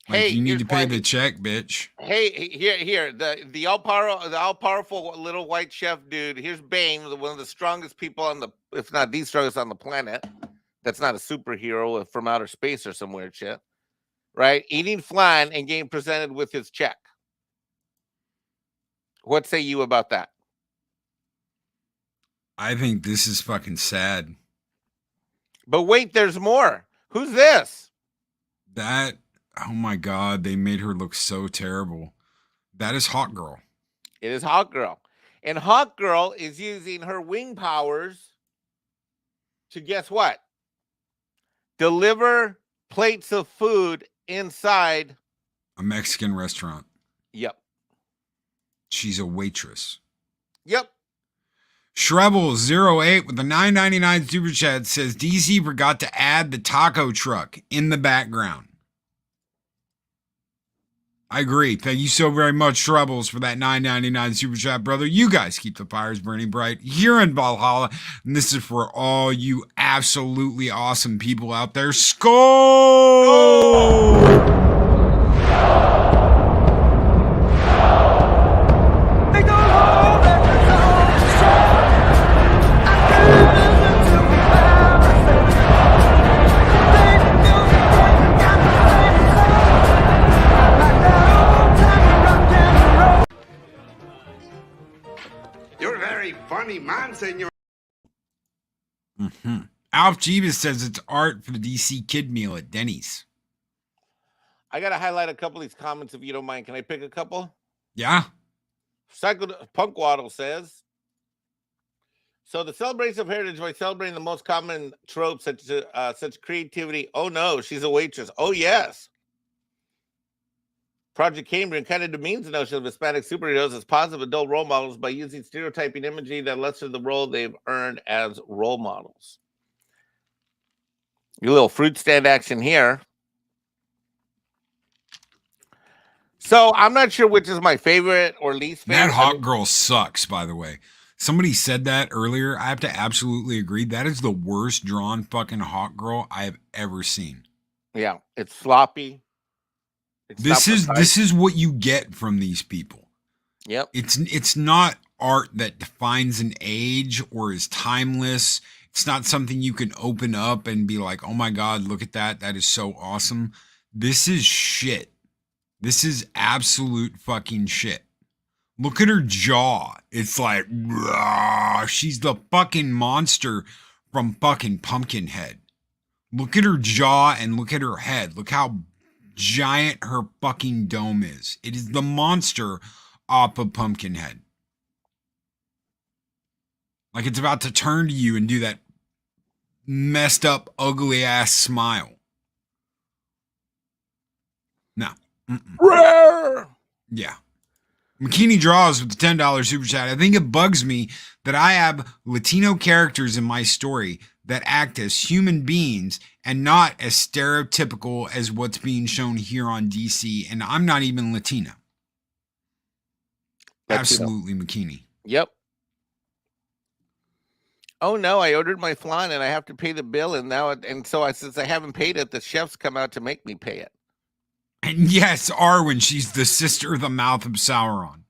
[SPEAKER 2] Like,
[SPEAKER 3] hey,
[SPEAKER 2] you need to pay the check, bitch.
[SPEAKER 3] Hey, here, the all powerful little white chef dude. Here's Bane, one of the strongest people on the, if not the strongest on the planet. That's not a superhero from outer space or some weird shit, right? Eating flan and getting presented with his check. What say you about that?
[SPEAKER 2] I think this is fucking sad.
[SPEAKER 3] But wait, there's more. Who's this?
[SPEAKER 2] That. Oh my God, they made her look so terrible. That is Hawk Girl.
[SPEAKER 3] It is Hawk Girl. And Hawk Girl is using her wing powers to, guess what? Deliver plates of food inside
[SPEAKER 2] a Mexican restaurant.
[SPEAKER 3] Yep.
[SPEAKER 2] She's a waitress.
[SPEAKER 3] Yep.
[SPEAKER 2] Shrebel08 with the $9.99 super chat says DC forgot to add the taco truck in the background. I agree. Thank you so very much, Troubles, for that $9.99 super chat, brother. You guys keep the fires burning bright here in Valhalla. And this is for all you absolutely awesome people out there. Skol!
[SPEAKER 4] Funny man, senor.
[SPEAKER 2] Alf Jeebus says it's art for the DC kid meal at Denny's.
[SPEAKER 3] I gotta highlight a couple of these comments if you don't mind. Can I pick a couple?
[SPEAKER 2] Yeah.
[SPEAKER 3] Punk Waddle says, so the celebration of heritage by celebrating the most common tropes such creativity. Oh no, she's a waitress. Oh yes. Project Cambrian kind of demeans the notion of Hispanic superheroes as positive adult role models by using stereotyping imagery that lessens the role they've earned as role models. Your little fruit stand action here. So I'm not sure which is my favorite or least favorite.
[SPEAKER 2] That Hawk Girl sucks, by the way. Somebody said that earlier. I have to absolutely agree. That is the worst drawn fucking Hawk Girl I have ever seen.
[SPEAKER 3] Yeah, it's sloppy.
[SPEAKER 2] This is what you get from these people.
[SPEAKER 3] Yep.
[SPEAKER 2] It's not art that defines an age or is timeless. It's not something you can open up and be like, "Oh my God, look at that. That is so awesome." This is shit. This is absolute fucking shit. Look at her jaw. It's like, rah, she's the fucking monster from fucking Pumpkinhead. Look at her jaw and look at her head. Look how giant her fucking dome is. It is the monster off of Pumpkinhead. Like it's about to turn to you and do that messed up, ugly ass smile. No. Yeah. McKinney Draws with the $10 super chat. I think it bugs me that I have Latino characters in my story that act as human beings and not as stereotypical as what's being shown here on DC. And I'm not even Latina. Absolutely, McKinney.
[SPEAKER 3] Yep. Oh no, I ordered my flan and I have to pay the bill, and since I haven't paid it, the chefs come out to make me pay it.
[SPEAKER 2] And yes, Arwen, she's the sister of the mouth of Sauron.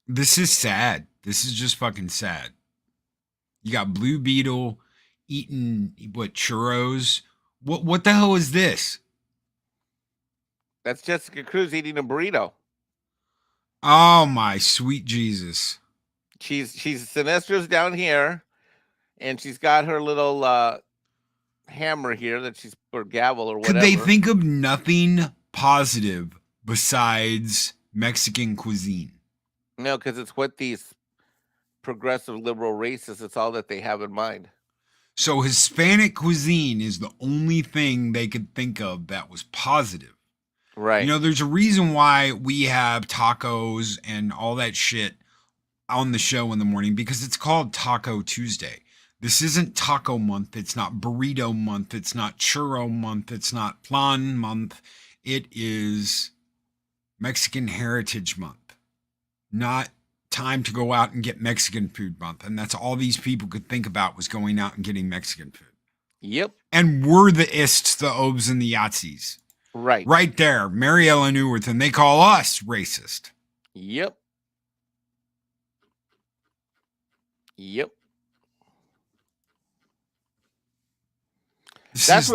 [SPEAKER 2] This is sad. This is just fucking sad. You got Blue Beetle eating churros. What the hell is this?
[SPEAKER 3] That's Jessica Cruz eating a burrito.
[SPEAKER 2] Oh my sweet Jesus.
[SPEAKER 3] She's Sinistra's down here, and she's got her little hammer here that she's, or gavel or whatever.
[SPEAKER 2] Could they think of nothing positive besides Mexican cuisine?
[SPEAKER 3] No, because it's what these progressive liberal racists, it's all that they have in mind.
[SPEAKER 2] So Hispanic cuisine is the only thing they could think of that was positive.
[SPEAKER 3] Right.
[SPEAKER 2] You know, there's a reason why we have tacos and all that shit on the show in the morning, because it's called Taco Tuesday. This isn't taco month. It's not burrito month. It's not churro month. It's not flan month. It is Mexican Heritage Month, not time to go out and get Mexican food month. And that's all these people could think about, was going out and getting Mexican food.
[SPEAKER 3] Yep.
[SPEAKER 2] And we're the ists, the obes, and the Yahtzees.
[SPEAKER 3] Right.
[SPEAKER 2] Right there. Mary Ellen Newworth, and they call us racist.
[SPEAKER 3] Yep. Yep. That's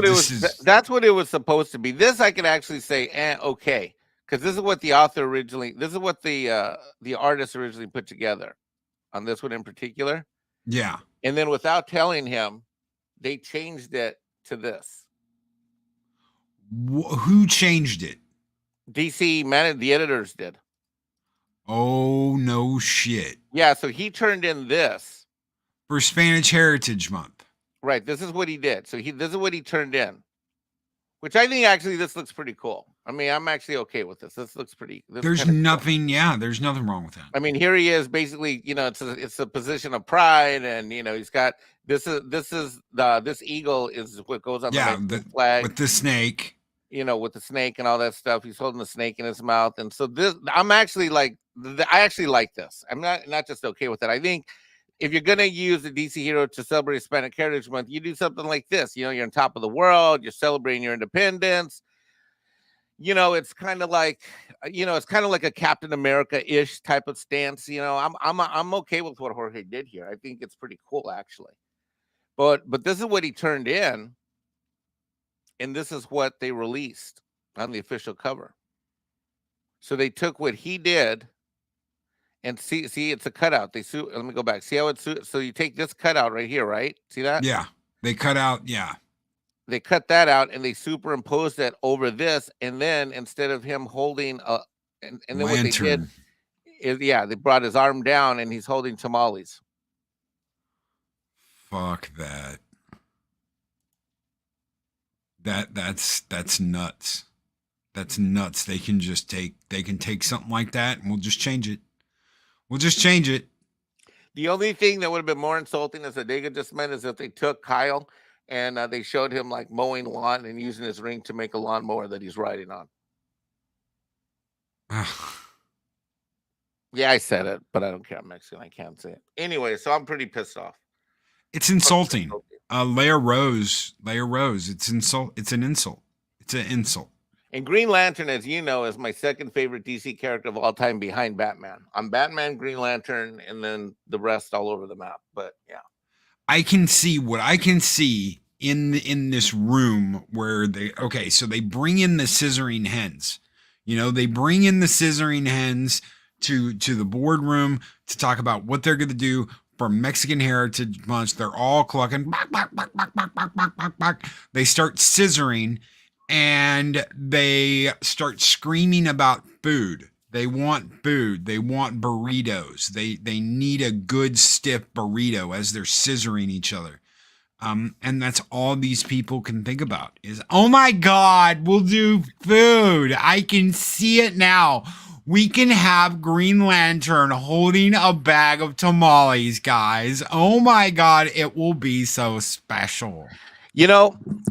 [SPEAKER 3] what it was supposed to be. This I could actually say, okay, because this is what the author originally, this is what the artist originally put together on this one in particular.
[SPEAKER 2] Yeah.
[SPEAKER 3] And then without telling him, they changed it to this.
[SPEAKER 2] Who changed it?
[SPEAKER 3] DC, the editors did.
[SPEAKER 2] Oh, no shit.
[SPEAKER 3] Yeah, so he turned in this.
[SPEAKER 2] For Spanish Heritage Month.
[SPEAKER 3] Right, this is what he did. So this is what he turned in. Which I think actually this looks pretty cool. I mean, I'm actually okay with this. This looks pretty.
[SPEAKER 2] There's nothing, cool. There's nothing wrong with that.
[SPEAKER 3] I mean, here he is basically, it's a position of pride, and he's got this eagle is what goes on the flag
[SPEAKER 2] with the snake.
[SPEAKER 3] With the snake and all that stuff. He's holding the snake in his mouth. And so I actually like this. I'm not just okay with it. I think if you're going to use the DC hero to celebrate Hispanic Heritage Month, you do something like this. You're on top of the world. You're celebrating your independence. It's kind of like, a Captain America-ish type of stance. I'm okay with what Jorge did here. I think it's pretty cool, actually. But this is what he turned in. And this is what they released on the official cover. So they took what he did and see, it's a cutout. Let me go back. See how it's, so you take this cutout right here, right? See that?
[SPEAKER 2] Yeah. They cut out. Yeah.
[SPEAKER 3] They cut that out and they superimposed that over this. And then instead of him holding and then
[SPEAKER 2] lantern.
[SPEAKER 3] What they did is, they brought his arm down and he's holding tamales.
[SPEAKER 2] Fuck that. That's nuts. That's nuts. They can take something like that and we'll just change it.
[SPEAKER 3] The only thing that would have been more insulting, as Adega just meant, is if they took Kyle and they showed him like mowing lawn and using his ring to make a lawnmower that he's riding on. Yeah, I said it, but I don't care. I'm Mexican. I can't say it. Anyway, so I'm pretty pissed off.
[SPEAKER 2] It's insulting. Leia Rose. It's an insult. It's an insult.
[SPEAKER 3] And Green Lantern, as you know, is my second favorite DC character of all time behind Batman. I'm Batman, Green Lantern, and then the rest all over the map. But yeah.
[SPEAKER 2] I can see what I can see in this room where so they bring in the scissoring hens. They bring in the scissoring hens to the boardroom to talk about what they're going to do for Mexican Heritage Month. They're all clucking. They start scissoring and they start screaming about food. They want food. They want burritos. They need a good stiff burrito as they're scissoring each other. And that's all these people can think about is, oh my God, we'll do food. I can see it now. We can have Green Lantern holding a bag of tamales, guys. Oh my God, it will be so special.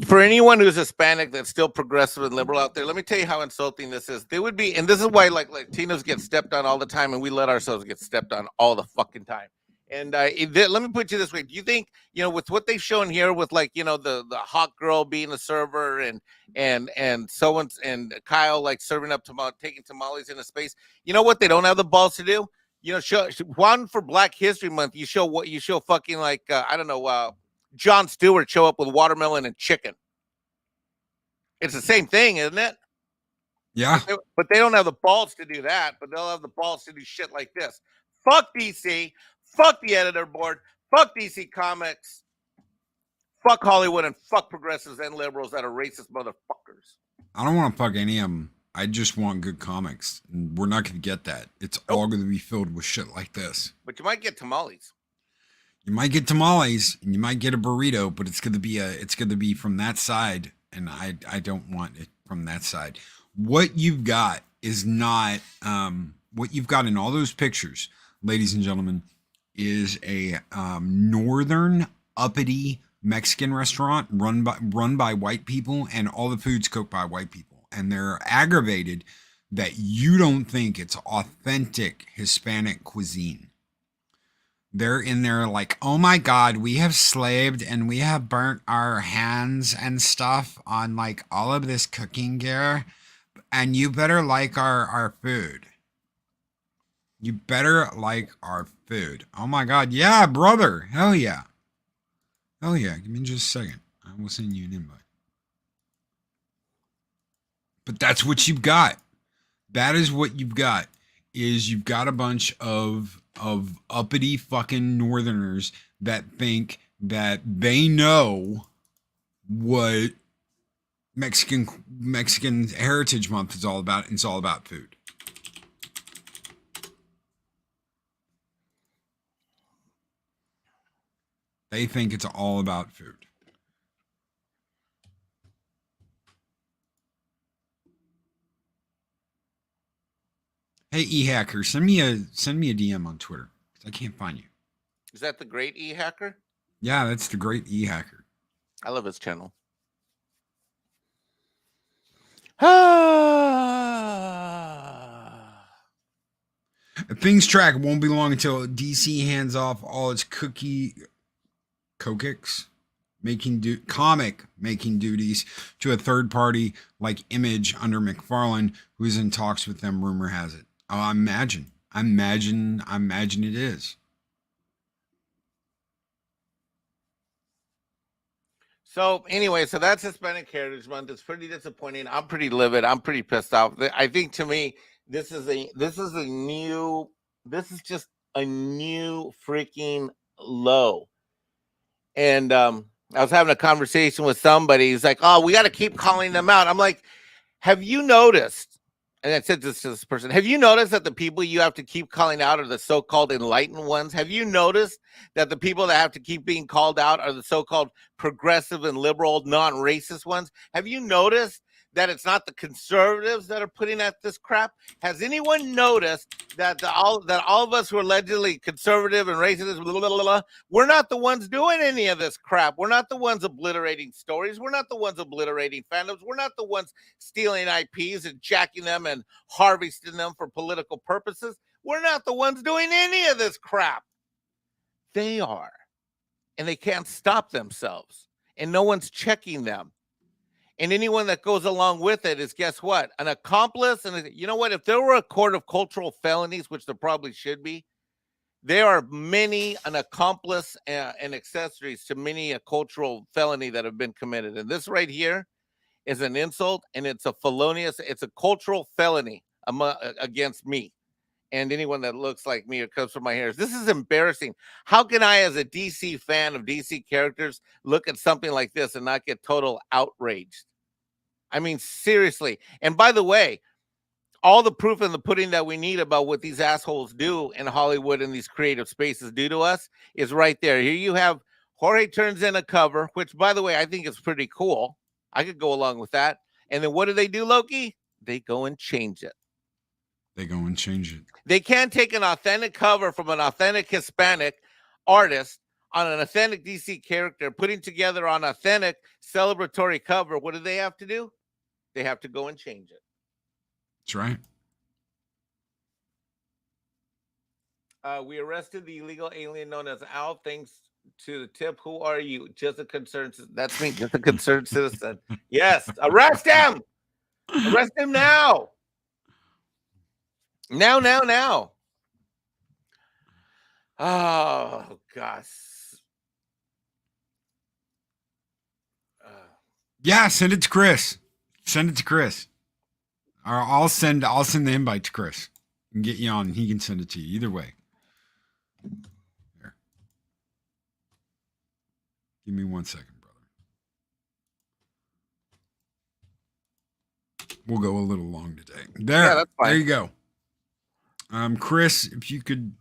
[SPEAKER 3] For anyone who's Hispanic that's still progressive and liberal out there, let me tell you how insulting this is. They would be, and this is why like Latinos get stepped on all the time, and we let ourselves get stepped on all the fucking time. And let me put you this way: do you think with what they've shown here, with the hot girl being a server and and Kyle like serving up taking tamales in a space, what they don't have the balls to do? show one for Black History Month. You show fucking like I don't know, Jon Stewart show up with watermelon and chicken. It's the same thing, isn't it?
[SPEAKER 2] Yeah.
[SPEAKER 3] But they don't have the balls to do that. But they'll have the balls to do shit like this. Fuck DC. Fuck the editor board. Fuck DC Comics. Fuck Hollywood and fuck progressives and liberals that are racist motherfuckers.
[SPEAKER 2] I don't want to fuck any of them. I just want good comics. And we're not going to get that. It's all going to be filled with shit like this.
[SPEAKER 3] But you might get tamales.
[SPEAKER 2] You might get tamales and you might get a burrito, but it's going to be from that side. And I don't want it from that side. What you've got is not, what you've got in all those pictures, ladies and gentlemen, is a northern uppity Mexican restaurant run by white people, and all the food's cooked by white people, and they're aggravated that you don't think it's authentic Hispanic cuisine. They're in there like, oh my God, we have slaved and we have burnt our hands and stuff on like all of this cooking gear, and you better like our food. You better like our food. Oh my God, yeah, brother, hell yeah. Oh yeah, give me just a second. I will send you an invite. But that's what you've got. That is what you've got. Is you've got a bunch of uppity fucking northerners that think that they know what Mexican Heritage Month is all about. It's all about food. They think it's all about food. Hey, E-Hacker, send me a DM on Twitter. I can't find you.
[SPEAKER 3] Is that the great E-Hacker?
[SPEAKER 2] Yeah, that's the great E-Hacker.
[SPEAKER 3] I love his channel.
[SPEAKER 2] Things track won't be long until DC hands off all its comic making duties to a third party like Image under McFarlane, who is in talks with them, rumor has it. Oh, I imagine it is.
[SPEAKER 3] So anyway, so that's Hispanic Heritage Month. It's pretty disappointing. I'm pretty livid. I'm pretty pissed off. I think to me, this is just a new freaking low. And I was having a conversation with somebody. He's like, oh, we got to keep calling them out. I'm like, have you noticed? And I said this to this person, have you noticed that the people you have to keep calling out are the so-called enlightened ones? Have you noticed that the people that have to keep being called out are the so-called progressive and liberal, non-racist ones? Have you noticed that it's not the conservatives that are putting at this crap? Has anyone noticed that all of us who are allegedly conservative and racist, blah, blah, blah, blah, we're not the ones doing any of this crap? We're not the ones obliterating stories. We're not the ones obliterating fandoms. We're not the ones stealing IPs and jacking them and harvesting them for political purposes. We're not the ones doing any of this crap. They are. And they can't stop themselves. And no one's checking them. And anyone that goes along with it is, guess what? An accomplice. And you know what? If there were a court of cultural felonies, which there probably should be, there are many an accomplice and accessories to many a cultural felony that have been committed. And this right here is an insult, and it's a cultural felony against me and anyone that looks like me or comes from my hairs. This is embarrassing. How can I, as a DC fan of DC characters, look at something like this and not get total outraged? I mean, seriously. And by the way, all the proof in the pudding that we need about what these assholes do in Hollywood and these creative spaces do to us is right there. Here you have Jorge turns in a cover, which, by the way, I think is pretty cool. I could go along with that. And then what do they do, Loki? They go and change it. They can't take an authentic cover from an authentic Hispanic artist on an authentic DC character, putting together on authentic celebratory cover. What do they have to do? They have to go and change it.
[SPEAKER 2] That's right.
[SPEAKER 3] We arrested the illegal alien known as Al. Thanks to the tip. Who are you? Just a concerned citizen. That's me. Just a concerned citizen. Yes. Arrest him. Arrest him now. Now. Oh gosh.
[SPEAKER 2] Yeah, send it to Chris. Send it to Chris. Or I'll send the invite to Chris and get you on. He can send it to you. Either way. Here. Give me 1 second, brother. We'll go a little long today.
[SPEAKER 3] Yeah, that's fine.
[SPEAKER 2] There you go. Chris, if you could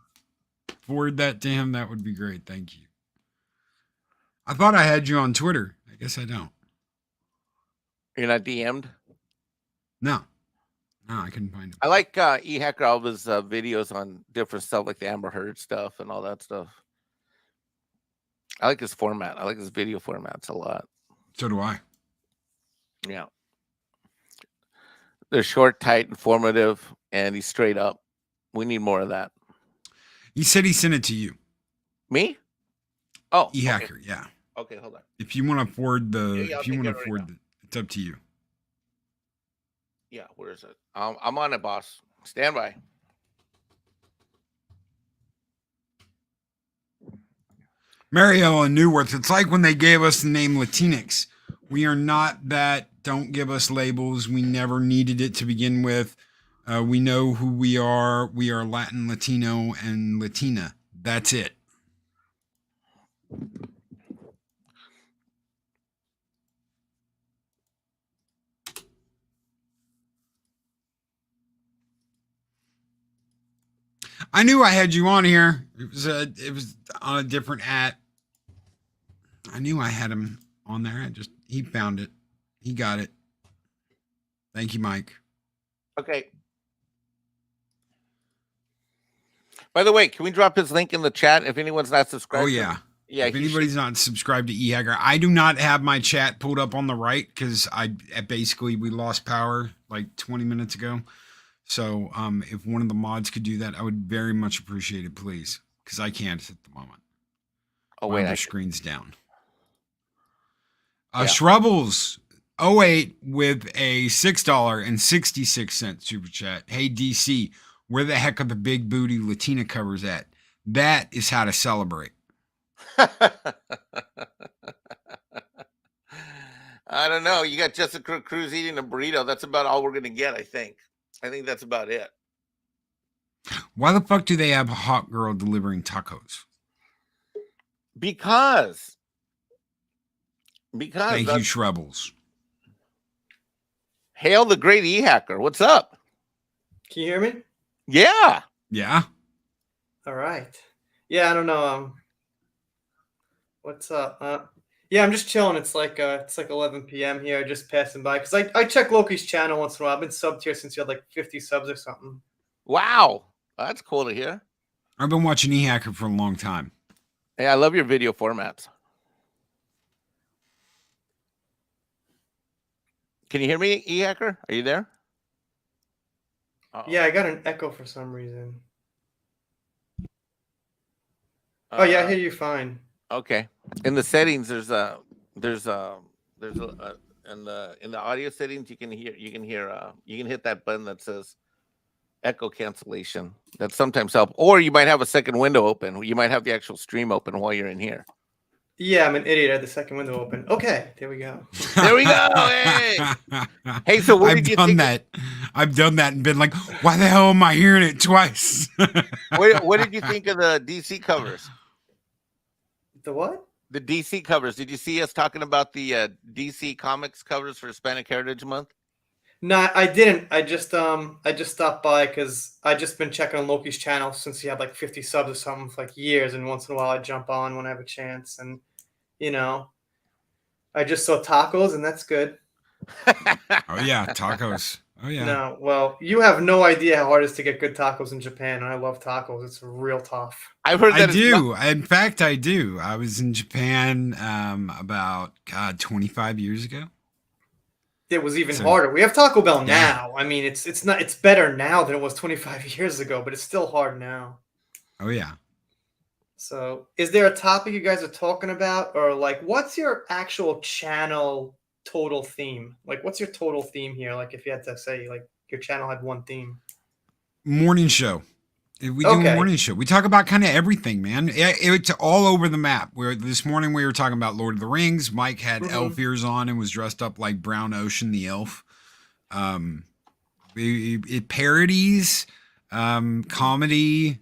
[SPEAKER 2] forward that to him, that would be great. Thank you. I thought I had you on Twitter. I guess I don't.
[SPEAKER 3] You're not DM'd?
[SPEAKER 2] No, I couldn't find it.
[SPEAKER 3] I like E-Hacker, all of his videos on different stuff, like the Amber Heard stuff and all that stuff. I like his format. I like his video formats a lot.
[SPEAKER 2] So do I.
[SPEAKER 3] Yeah. They're short, tight, informative, and he's straight up. We need more of that.
[SPEAKER 2] He said he sent it to you.
[SPEAKER 3] Me? Oh,
[SPEAKER 2] E-Hacker,
[SPEAKER 3] okay.
[SPEAKER 2] yeah.
[SPEAKER 3] Okay, hold on.
[SPEAKER 2] If you want to forward
[SPEAKER 3] right
[SPEAKER 2] it's up to you.
[SPEAKER 3] Yeah, where is it? I'm on it, boss. Stand by.
[SPEAKER 2] Mario and Newworth, it's like when they gave us the name Latinx. We are not that. Don't give us labels. We never needed it to begin with. We know who we are. We are Latin, Latino, and Latina. That's it. I knew I had you on here. It was on a different at. I knew I had him on there. He found it. He got it. Thank you, Mike.
[SPEAKER 3] Okay. By the way, can we drop his link in the chat if anyone's not subscribed?
[SPEAKER 2] Oh yeah.
[SPEAKER 3] Yeah.
[SPEAKER 2] If anybody's not subscribed to E-Hacker, I do not have my chat pulled up on the right because we lost power like 20 minutes ago. So if one of the mods could do that, I would very much appreciate it, please, because I can't at the moment.
[SPEAKER 3] Oh wait,
[SPEAKER 2] the screen's down.
[SPEAKER 3] Yeah.
[SPEAKER 2] Shrubbles 08 with a $6.66 super chat. Hey DC, where the heck are the big booty Latina covers at? That is how to celebrate.
[SPEAKER 3] I don't know. You got Jessica Cruz eating a burrito. That's about all we're gonna get, I think. I think that's about it.
[SPEAKER 2] Why the fuck do they have a hot girl delivering tacos?
[SPEAKER 3] Because
[SPEAKER 2] thank you, Shrubbles.
[SPEAKER 3] Hail the great E-Hacker. What's up?
[SPEAKER 4] Can you hear me?
[SPEAKER 3] Yeah.
[SPEAKER 2] Yeah.
[SPEAKER 4] All right. Yeah, I don't know. What's up? Yeah, I'm just chilling. It's like 11 p.m. here, just passing by. Because I check Loki's channel once in a while. I've been subbed here since you had like 50 subs or something.
[SPEAKER 3] Wow. That's cool to hear.
[SPEAKER 2] I've been watching E-Hacker for a long time.
[SPEAKER 3] Hey, I love your video formats. Can you hear me, E-Hacker? Are you there?
[SPEAKER 4] Yeah, I got an echo for some reason. Oh yeah, I hear you fine.
[SPEAKER 3] Okay. In the settings, in the audio settings, you can hit that button that says echo cancellation. That sometimes help. Or you might have a second window open. You might have the actual stream open while you're in here.
[SPEAKER 4] Yeah, I'm an idiot. I had the second window open. Okay, there we go.
[SPEAKER 3] There we go. Hey, hey. So what did you think?
[SPEAKER 2] I've done that and been like, why the hell am I hearing it twice?
[SPEAKER 3] What did you think of the DC covers?
[SPEAKER 4] The what?
[SPEAKER 3] The DC covers. Did you see us talking about the DC Comics covers for Hispanic Heritage Month?
[SPEAKER 4] No, I didn't. I just stopped by because I just been checking on Loki's channel since he had like 50 subs or something for like years, and once in a while I jump on when I have a chance, and I just saw tacos, and that's good.
[SPEAKER 2] Oh yeah, tacos. Oh yeah.
[SPEAKER 4] No, well, you have no idea how hard it is to get good tacos in Japan. I love tacos. It's real tough.
[SPEAKER 3] I've heard that.
[SPEAKER 2] I do. In fact, I do. I was in Japan about 25 years ago.
[SPEAKER 4] It was even harder. We have Taco Bell now. I mean, it's better now than it was 25 years ago, but it's still hard now.
[SPEAKER 2] Oh yeah.
[SPEAKER 4] So, is there a topic you guys are talking about, or like, what's your actual channel total theme? Like, what's your total theme here? Like, if you had to say, like, your channel had one theme.
[SPEAKER 2] Morning show. We do a morning show. We talk about kind of everything, man. It's all over the map. This morning we were talking about Lord of the Rings. Mike had elf ears on and was dressed up like Brown Ocean the elf. It parodies, comedy,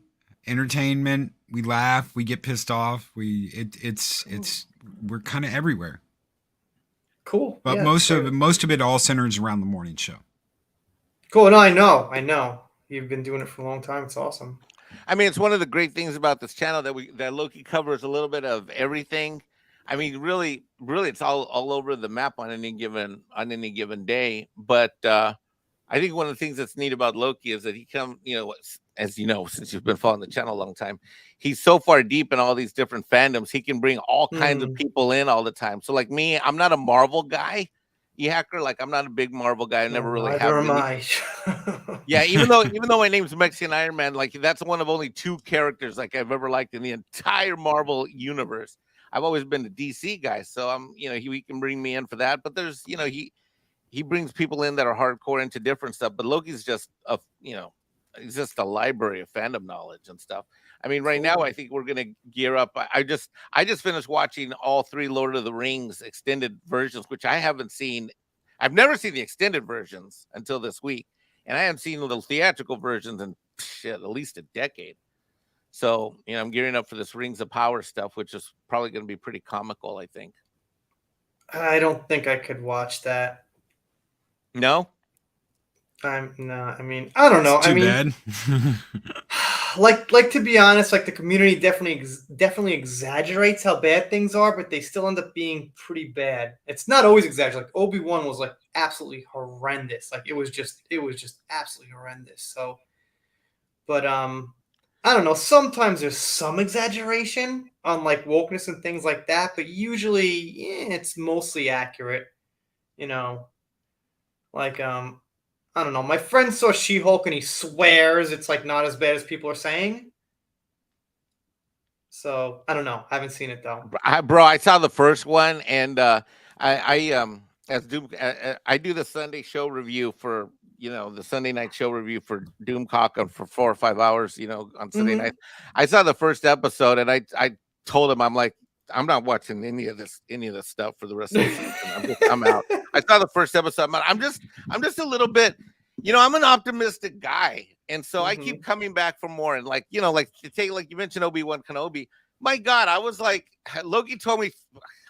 [SPEAKER 2] entertainment. We laugh. We get pissed off. We're kind of everywhere.
[SPEAKER 4] Cool.
[SPEAKER 2] But most of it all centers around the morning show.
[SPEAKER 4] Cool. No, I know. You've been doing it for a long time. It's awesome.
[SPEAKER 3] I mean, it's one of the great things about this channel that Loki covers a little bit of everything. I mean, really, it's all over the map on any given day. But I think one of the things that's neat about Loki is that he as you know, since you've been following the channel a long time, he's so far deep in all these different fandoms. He can bring all kinds of people in all the time. So like me, I'm not a Marvel guy. Hacker, like I'm not a big Marvel guy. I never really have.
[SPEAKER 4] Neither am I.
[SPEAKER 3] Yeah, even though my name's Mexican Iron Man, like that's one of only 2 characters like I've ever liked in the entire Marvel universe. I've always been a DC guy, so I'm he can bring me in for that. But there's he brings people in that are hardcore into different stuff. But Loki's just he's just a library of fandom knowledge and stuff. I mean, right now I think we're gonna gear up. I just finished watching all 3 Lord of the Rings extended versions, which I haven't seen. I've never seen the extended versions until this week, and I haven't seen the theatrical versions in at least a decade. So I'm gearing up for this Rings of Power stuff, which is probably going to be pretty comical, I think.
[SPEAKER 4] I don't think I could watch that.
[SPEAKER 3] No.
[SPEAKER 4] I'm not. I mean, I don't know.
[SPEAKER 2] It's too bad.
[SPEAKER 4] like to be honest, like the community definitely exaggerates how bad things are, but they still end up being pretty bad. It's not always exaggerated. Like Obi-Wan was like absolutely horrendous. Like it was just absolutely horrendous. So, but I don't know. Sometimes there's some exaggeration on like wokeness and things like that, but usually it's mostly accurate. Like I don't know. My friend saw She-Hulk and he swears it's like not as bad as people are saying. So I don't know. I haven't seen it though.
[SPEAKER 3] Bro, I saw the first one, and as Doom, I do the Sunday show review for the Sunday night show review for Doomcock for 4 or 5 hours. On Sunday night. I saw the first episode, and I told him, I'm like, I'm not watching any of this stuff for the rest of the season. I'm out. I saw the first episode. I'm just a little bit, I'm an optimistic guy. And so I keep coming back for more. And like you mentioned Obi-Wan Kenobi. My God, I was like, Loki told me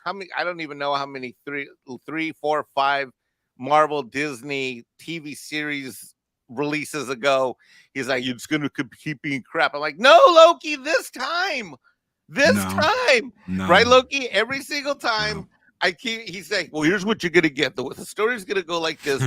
[SPEAKER 3] how many, I don't even know how many, 3, 4, 5 Marvel Disney TV series releases ago. He's like, it's going to keep being crap. I'm like, no, Loki, this time. Right, Loki? Every single time he's saying, well, here's what you're gonna get. The story's gonna go like this.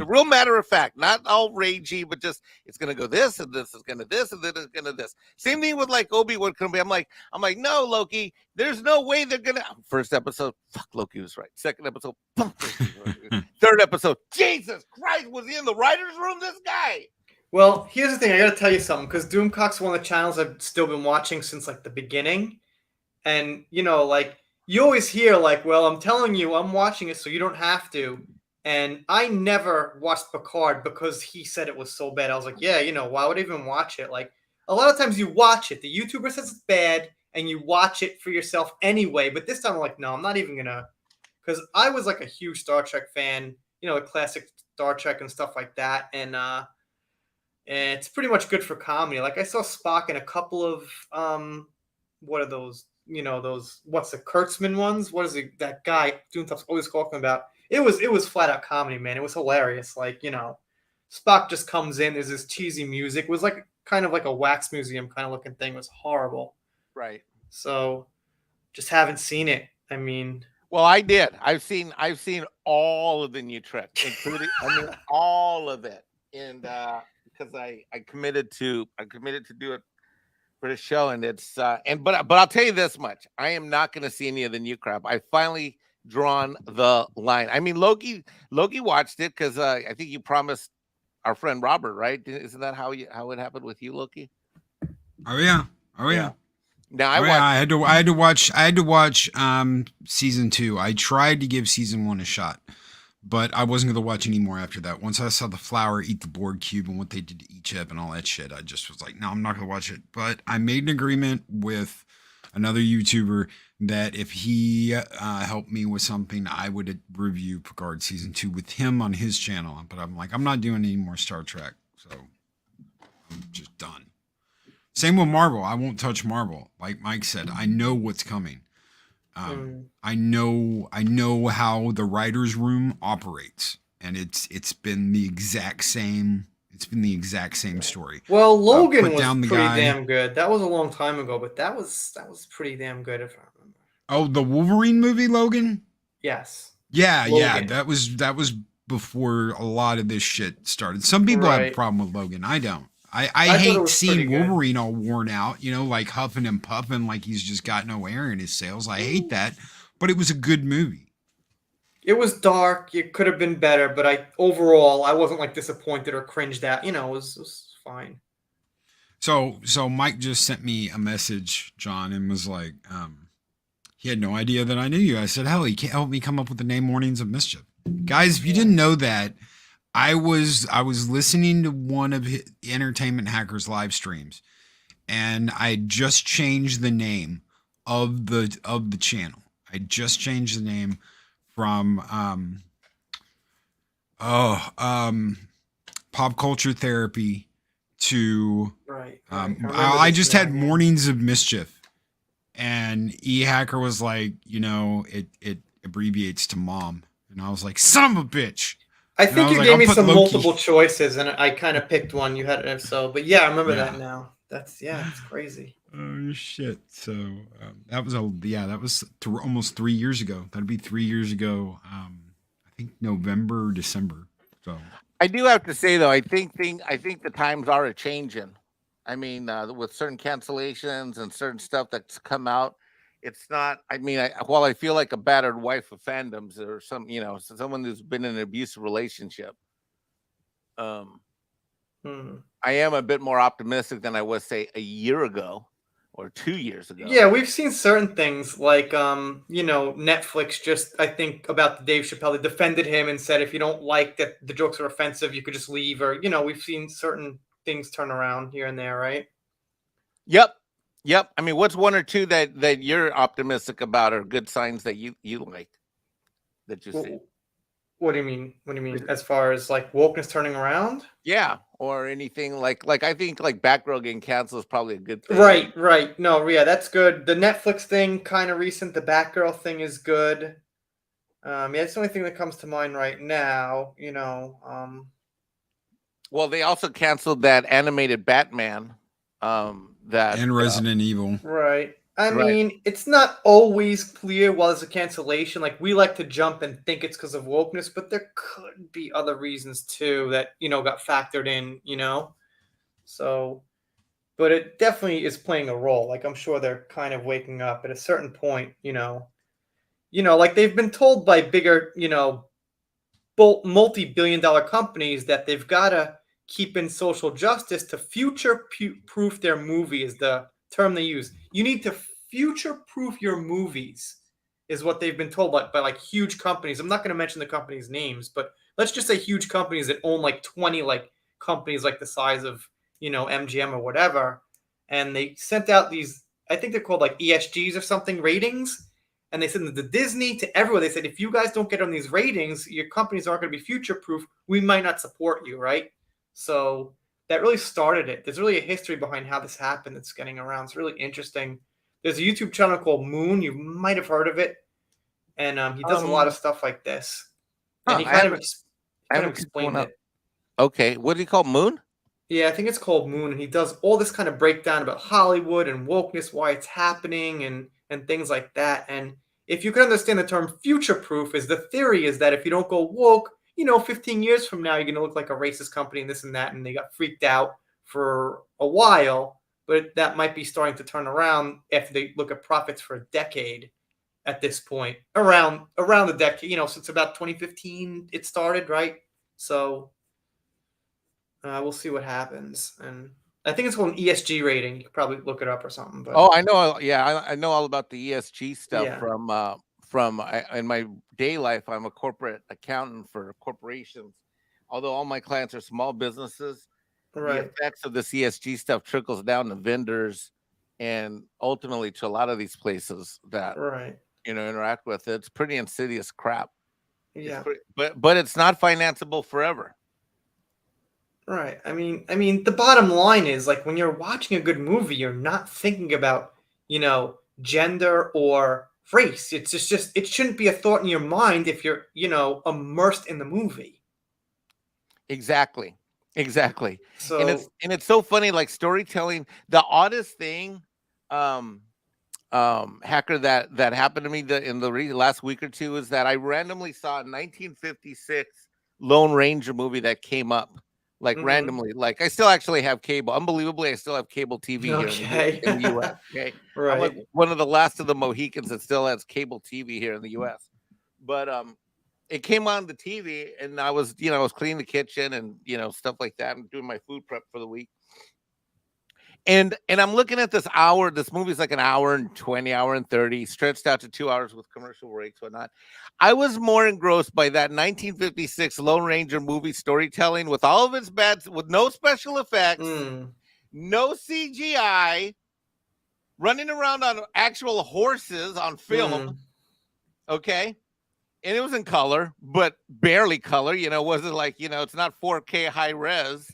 [SPEAKER 3] Real matter of fact, not all ragey, but just it's gonna go this, and this is gonna this, and then it's gonna this. Same thing with like Obi-Wan Kenobi. I'm like, no, Loki, there's no way they're gonna. First episode, fuck, Loki was right. Second episode, fuck, Loki was right. Third episode, Jesus Christ, was he in the writer's room? This guy.
[SPEAKER 4] Well, here's the thing. I got to tell you something, because Doomcock's one of the channels I've still been watching since like the beginning. And, like you always hear like, well, I'm telling you, I'm watching it so you don't have to. And I never watched Picard because he said it was so bad. I was like, yeah, why would I even watch it? Like a lot of times you watch it. The YouTuber says it's bad and you watch it for yourself anyway. But this time I'm like, no, I'm not even going to. Because I was like a huge Star Trek fan, like classic Star Trek and stuff like that. And it's pretty much good for comedy. Like I saw Spock in a couple of what are those? Those what's the Kurtzman ones? What is it? That guy doing stuff's always talking about. It was flat out comedy, man. It was hilarious. Like Spock just comes in. There's this cheesy music. It was like kind of like a wax museum kind of looking thing. It was horrible.
[SPEAKER 3] Right.
[SPEAKER 4] So just haven't seen it. I mean.
[SPEAKER 3] Well, I did. I've seen all of the new Trek, including all of it, and because I committed to do it for the show, and it's but I'll tell you this much: I am not going to see any of the new crap. I finally drawn the line. I mean, Loki watched it because I think you promised our friend Robert, right? Isn't that how it happened with you, Loki?
[SPEAKER 2] Oh yeah.
[SPEAKER 3] Now
[SPEAKER 2] I had to watch season 2. I tried to give season 1 a shot, but I wasn't going to watch anymore after that. Once I saw the flower eat the board cube and what they did to each chip and all that shit, I just was like, no, I'm not going to watch it. But I made an agreement with another YouTuber that if he helped me with something, I would review Picard season 2 with him on his channel. But I'm like, I'm not doing any more Star Trek, so I'm just done. Same with Marvel. I won't touch Marvel. Like Mike said, I know what's coming. I know how the writers' room operates, and it's been the exact same. It's been the exact same story.
[SPEAKER 4] Well, Logan was pretty damn good. That was a long time ago, but that was pretty damn good if I remember.
[SPEAKER 2] Oh, the Wolverine movie, Logan?
[SPEAKER 4] Yes.
[SPEAKER 2] Yeah, Logan. Yeah. That was before a lot of this shit started. Some people have a problem with Logan. I don't. I hate seeing Wolverine all worn out, you know, like huffing and puffing like he's just got no air in his sails. I hate that, but it was a good movie.
[SPEAKER 4] It was dark. It could have been better, but overall I wasn't like disappointed or cringed at. You know, it was fine.
[SPEAKER 2] So Mike just sent me a message, John, and was like, he had no idea that I knew you. I said, hell, he can't help me come up with the name Mornings of Mischief. Guys, if you didn't know that, I was listening to one of his Entertainment Hackers live streams, and I just changed the name of the channel. I just changed the name from Pop Culture Therapy to I just had Mornings of Mischief, and Hacker was like, you know, it abbreviates to mom, and I was like, son of a bitch.
[SPEAKER 4] I think you gave me some multiple choices, and I kind of picked one. You had it, but yeah, I remember that now. It's crazy.
[SPEAKER 2] Oh shit! So that was almost 3 years ago. That'd be 3 years ago. I think November, December. So
[SPEAKER 3] I do have to say though, I think the times are a changing. I mean, with certain cancellations and certain stuff that's come out. It's not. I mean, while I feel like a battered wife of fandoms or someone who's been in an abusive relationship, I am a bit more optimistic than I was, say, a year ago or 2 years ago.
[SPEAKER 4] Yeah, we've seen certain things like, Netflix just, I think, about the Dave Chappelle, they defended him and said if you don't like that the jokes are offensive, you could just leave. Or, we've seen certain things turn around here and there, right?
[SPEAKER 3] Yep. I mean, what's one or two that you're optimistic about or good signs that you like that you see?
[SPEAKER 4] What do you mean? What do you mean? As far as like wokeness turning around?
[SPEAKER 3] Yeah, or anything like I think like Batgirl getting canceled is probably a good thing.
[SPEAKER 4] Right. No, yeah, that's good. The Netflix thing, kind of recent. The Batgirl thing is good. It's the only thing that comes to mind right now.
[SPEAKER 3] Well, they also canceled that animated Batman.
[SPEAKER 2] And Resident Evil.
[SPEAKER 4] Right. I mean, it's not always clear why there's a cancellation. Like, we like to jump and think it's because of wokeness, but there could be other reasons too that, got factored in, So, but it definitely is playing a role. Like, I'm sure they're kind of waking up at a certain point, like they've been told by bigger, multi-billion-dollar companies that they've got to keep in social justice to future-proof their movie is the term they use. You need to future-proof your movies is what they've been told by like huge companies. I'm not going to mention the companies' names, but let's just say huge companies that own like 20 like companies like the size of, MGM or whatever. And they sent out these, I think they're called like ESGs or something, ratings. And they sent them to Disney, to everyone. They said, if you guys don't get on these ratings, your companies aren't going to be future-proof. We might not support you, right? So that really started it. There's really a history behind how this happened that's getting around. It's really interesting. There's a YouTube channel called Moon. You might have heard of it. And he does a lot of stuff like this. And he kind of explained it.
[SPEAKER 3] Okay. What do you call Moon?
[SPEAKER 4] Yeah, I think it's called Moon. And he does all this kind of breakdown about Hollywood and wokeness, why it's happening and things like that. And if you can understand the term future-proof, the theory is that if you don't go woke, 15 years from now, you're going to look like a racist company and this and that. And they got freaked out for a while, but that might be starting to turn around after they look at profits for a decade at this point, around the decade, since about 2015 it started, right? So we'll see what happens. And I think it's called an ESG rating. You could probably look it up or something. But
[SPEAKER 3] I know. Yeah, I know all about the ESG stuff in my day life, I'm a corporate accountant for corporations. Although all my clients are small businesses, the
[SPEAKER 4] Right.
[SPEAKER 3] effects of this ESG stuff trickles down to vendors and ultimately to a lot of these places that
[SPEAKER 4] Right.
[SPEAKER 3] interact with. It's pretty insidious crap. It's
[SPEAKER 4] Yeah.
[SPEAKER 3] pretty, but it's not financeable forever.
[SPEAKER 4] Right. I mean, the bottom line is like when you're watching a good movie, you're not thinking about, gender or race. It's just it shouldn't be a thought in your mind if you're, immersed in the movie.
[SPEAKER 3] Exactly. Exactly. And
[SPEAKER 4] So,
[SPEAKER 3] it's so funny, like storytelling. The oddest thing, um, hacker, that happened to me in the last week or two is that I randomly saw a 1956 Lone Ranger movie that came up like
[SPEAKER 4] mhm.
[SPEAKER 3] randomly. Like I still actually have cable. Unbelievably, I still have cable TV here
[SPEAKER 4] Okay.
[SPEAKER 3] in the US. Okay. I'm like
[SPEAKER 4] Right.
[SPEAKER 3] one of the last of the Mohicans that still has cable TV here in the US. But it came on the TV and I was cleaning the kitchen and stuff like that and doing my food prep for the week. And I'm looking at this hour. This movie's like an hour and 20, hour and 30, stretched out to 2 hours with commercial breaks, whatnot. I was more engrossed by that 1956 Lone Ranger movie storytelling with all of its bad, with no special effects,
[SPEAKER 4] Mm,
[SPEAKER 3] no CGI, running around on actual horses on film.
[SPEAKER 4] mm.
[SPEAKER 3] Okay. And it was in color, but barely color. Wasn't like, it's not 4K high res.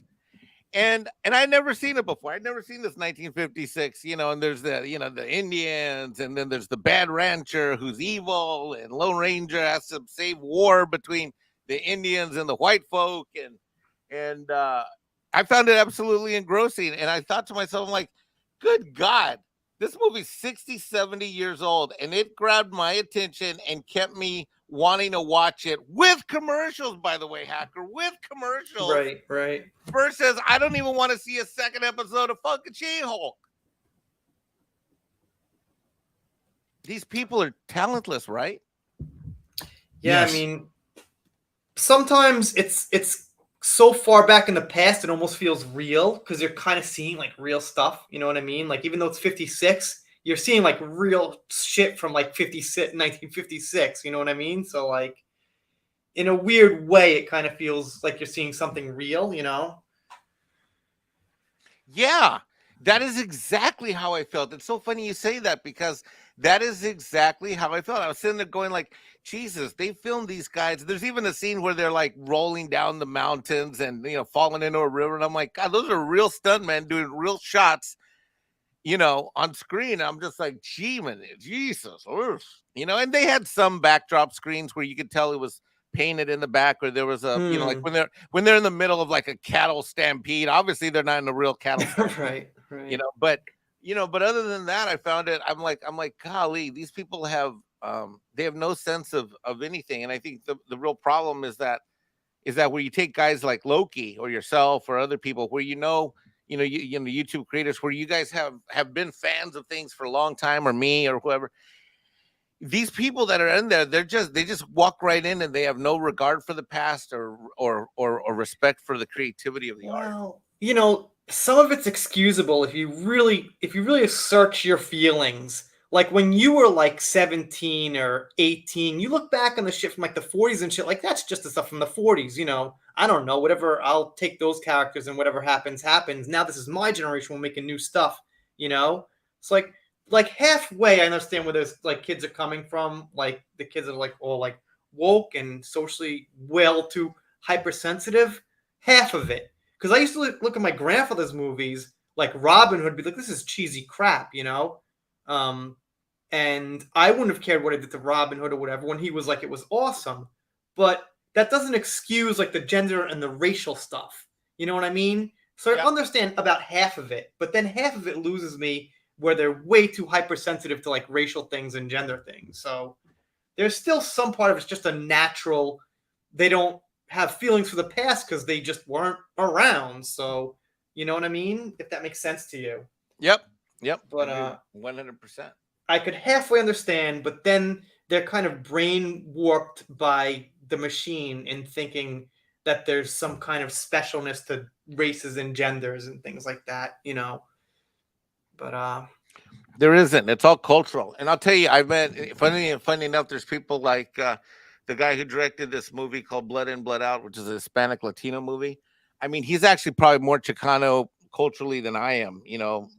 [SPEAKER 3] And I'd never seen it before. I'd never seen this 1956, and there's the Indians, and then there's the bad rancher who's evil, and Lone Ranger has to save war between the Indians and the white folk, and I found it absolutely engrossing. And I thought to myself, I'm like, good God, this movie's 60, 70 years old, and it grabbed my attention and kept me wanting to watch it with commercials, by the way, hacker, with commercials
[SPEAKER 4] Right, right.
[SPEAKER 3] versus I don't even want to see a second episode of fucking She-Hulk. These people are talentless, right?
[SPEAKER 4] Yeah, I
[SPEAKER 2] Yes.
[SPEAKER 4] mean, sometimes it's so far back in the past it almost feels real because you're kind of seeing like real stuff, you know what I mean? Like even though it's 56, you're seeing like real shit from like 56 1956, you know what I mean? So like in a weird way it kind of feels like you're seeing something real, you know?
[SPEAKER 3] Yeah, that is exactly how I felt. It's so funny you say that because that is exactly how I felt. I was sitting there going like, Jesus, they filmed these guys. There's even a scene where they're like rolling down the mountains and falling into a river. And I'm like, God, those are real stuntmen doing real shots, on screen. I'm just like, gee, man, Jesus, oof. And they had some backdrop screens where you could tell it was painted in the back, or there was a, like
[SPEAKER 4] Hmm.
[SPEAKER 3] when they're in the middle of like a cattle stampede. Obviously, they're not in a real cattle stampede,
[SPEAKER 4] Right, right.
[SPEAKER 3] but other than that, I found it. I'm like, golly, these people have they have no sense of anything, and I think the real problem is that where you take guys like Loki or yourself or other people where YouTube creators where you guys have been fans of things for a long time, or me or whoever. These people that are in there, they just walk right in and they have no regard for the past or respect for the creativity of the art.
[SPEAKER 4] Well, some of it's excusable if you really search your feelings. Like when you were like 17 or 18, you look back on the shit from like the 40s and shit, like that's just the stuff from the 40s, I don't know, whatever, I'll take those characters and whatever happens, happens. Now this is my generation, we're making new stuff, you know? It's like halfway I understand where those like kids are coming from, like the kids that are like all like woke and socially well too hypersensitive. Half of it, because I used to look at my grandfather's movies, like Robin Hood, be like, this is cheesy crap, Um, and I wouldn't have cared what I did to Robin Hood or whatever when he was like, it was awesome. But that doesn't excuse like the gender and the racial stuff. You know what I mean? So I
[SPEAKER 3] Yep.
[SPEAKER 4] understand about half of it, but then half of it loses me where they're way too hypersensitive to like racial things and gender things. So there's still some part of it's just a natural, they don't have feelings for the past because they just weren't around. So you know what I mean? If that makes sense to you.
[SPEAKER 3] Yep. Yep.
[SPEAKER 4] But
[SPEAKER 3] Agree 100%.
[SPEAKER 4] I could halfway understand, but then they're kind of brain warped by the machine in thinking that there's some kind of specialness to races and genders and things like that. But
[SPEAKER 3] There isn't. It's all cultural. And I'll tell you, I've met funny enough, there's people like the guy who directed this movie called Blood In, Blood Out, which is a Hispanic Latino movie. I mean, he's actually probably more Chicano culturally than I am,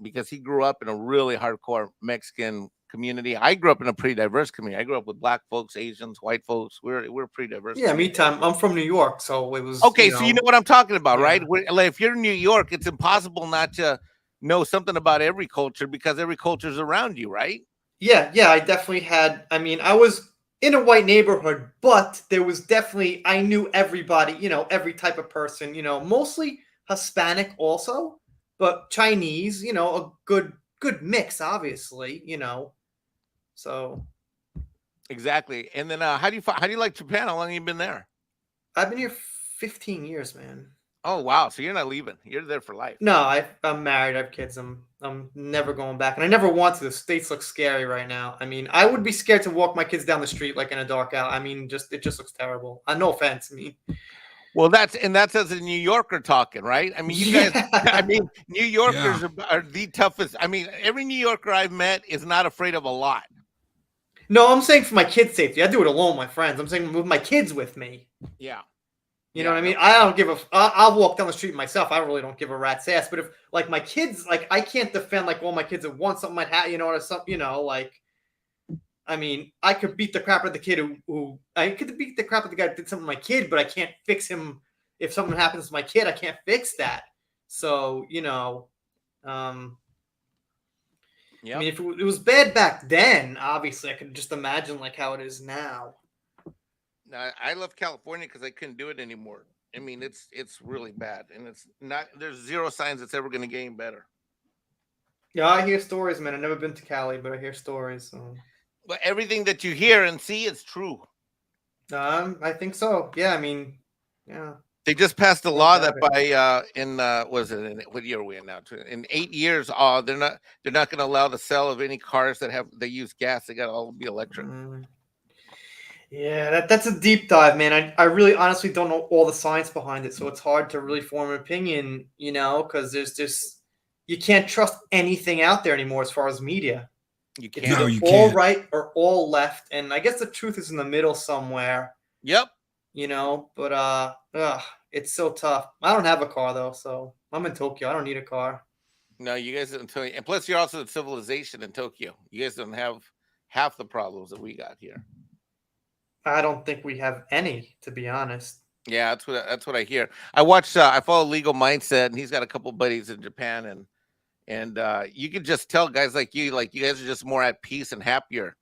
[SPEAKER 3] because he grew up in a really hardcore Mexican community. I grew up in a pretty diverse community. I grew up with black folks, Asians, white folks. We're a pretty diverse.
[SPEAKER 4] Yeah, me
[SPEAKER 3] community.
[SPEAKER 4] too. I'm from New York, so it was
[SPEAKER 3] okay. So you know what I'm talking about,
[SPEAKER 4] yeah.
[SPEAKER 3] right? Like, if you're in New York, it's impossible not to know something about every culture because every culture is around you, right?
[SPEAKER 4] Yeah, I definitely had. I mean, I was in a white neighborhood, but there was definitely I knew everybody, every type of person, mostly Hispanic also, but Chinese, a good mix, obviously, So
[SPEAKER 3] exactly. And then how do you like Japan? How long have you been there?
[SPEAKER 4] I've been here 15 years, man.
[SPEAKER 3] Oh wow! So you're not leaving. You're there for life.
[SPEAKER 4] No, I'm married. I have kids. I'm never going back, and I never want to. The states look scary right now. I mean, I would be scared to walk my kids down the street like in a dark alley. I mean, it just looks terrible. No offense. I mean,
[SPEAKER 3] well, that's as a New Yorker talking, right? I mean, you guys. I mean, New Yorkers are the toughest. I mean, every New Yorker I've met is not afraid of a lot.
[SPEAKER 4] No, I'm saying for my kids' safety. I do it alone with my friends. I'm saying with my kids with me.
[SPEAKER 3] Yeah.
[SPEAKER 4] You know what I mean? I don't give I'll walk down the street myself. I really don't give a rat's ass. But if like my kids, like I can't defend like all my kids at once. Something might happen, or something, like. I mean, I could beat the crap out of the kid who I could beat the crap out of the guy who did something to my kid, but I can't fix him. If something happens to my kid, I can't fix that. So I mean, if it was bad back then, obviously I could just imagine like how it is now.
[SPEAKER 3] I left California because I couldn't do it anymore. I mean, it's really bad, and it's not. There's zero signs it's ever going to get any better.
[SPEAKER 4] Yeah, I hear stories, man. I've never been to Cali, but I hear stories. So.
[SPEAKER 3] But everything that you hear and see is true.
[SPEAKER 4] I think so. Yeah, I mean, yeah.
[SPEAKER 3] They just passed a law that what year are we in now? In 8 years, they're not going to allow the sale of any cars they use gas. They got to all be electric.
[SPEAKER 4] Yeah, that's a deep dive, man. I really honestly don't know all the science behind it, so it's hard to really form an opinion, because there's just you can't trust anything out there anymore as far as media.
[SPEAKER 3] You can't.
[SPEAKER 4] It's either all right or all left, and I guess the truth is in the middle somewhere.
[SPEAKER 3] Yep.
[SPEAKER 4] But it's so tough. I don't have a car though, so I'm in Tokyo. I don't need a car.
[SPEAKER 3] No, you guys don't tell you. And plus, you're also a civilization in Tokyo. You guys don't have half the problems that we got here.
[SPEAKER 4] I don't think we have any, to be honest.
[SPEAKER 3] Yeah, that's what I hear. I follow Legal Mindset, and he's got a couple buddies in Japan, and you can just tell guys like you guys are just more at peace and happier.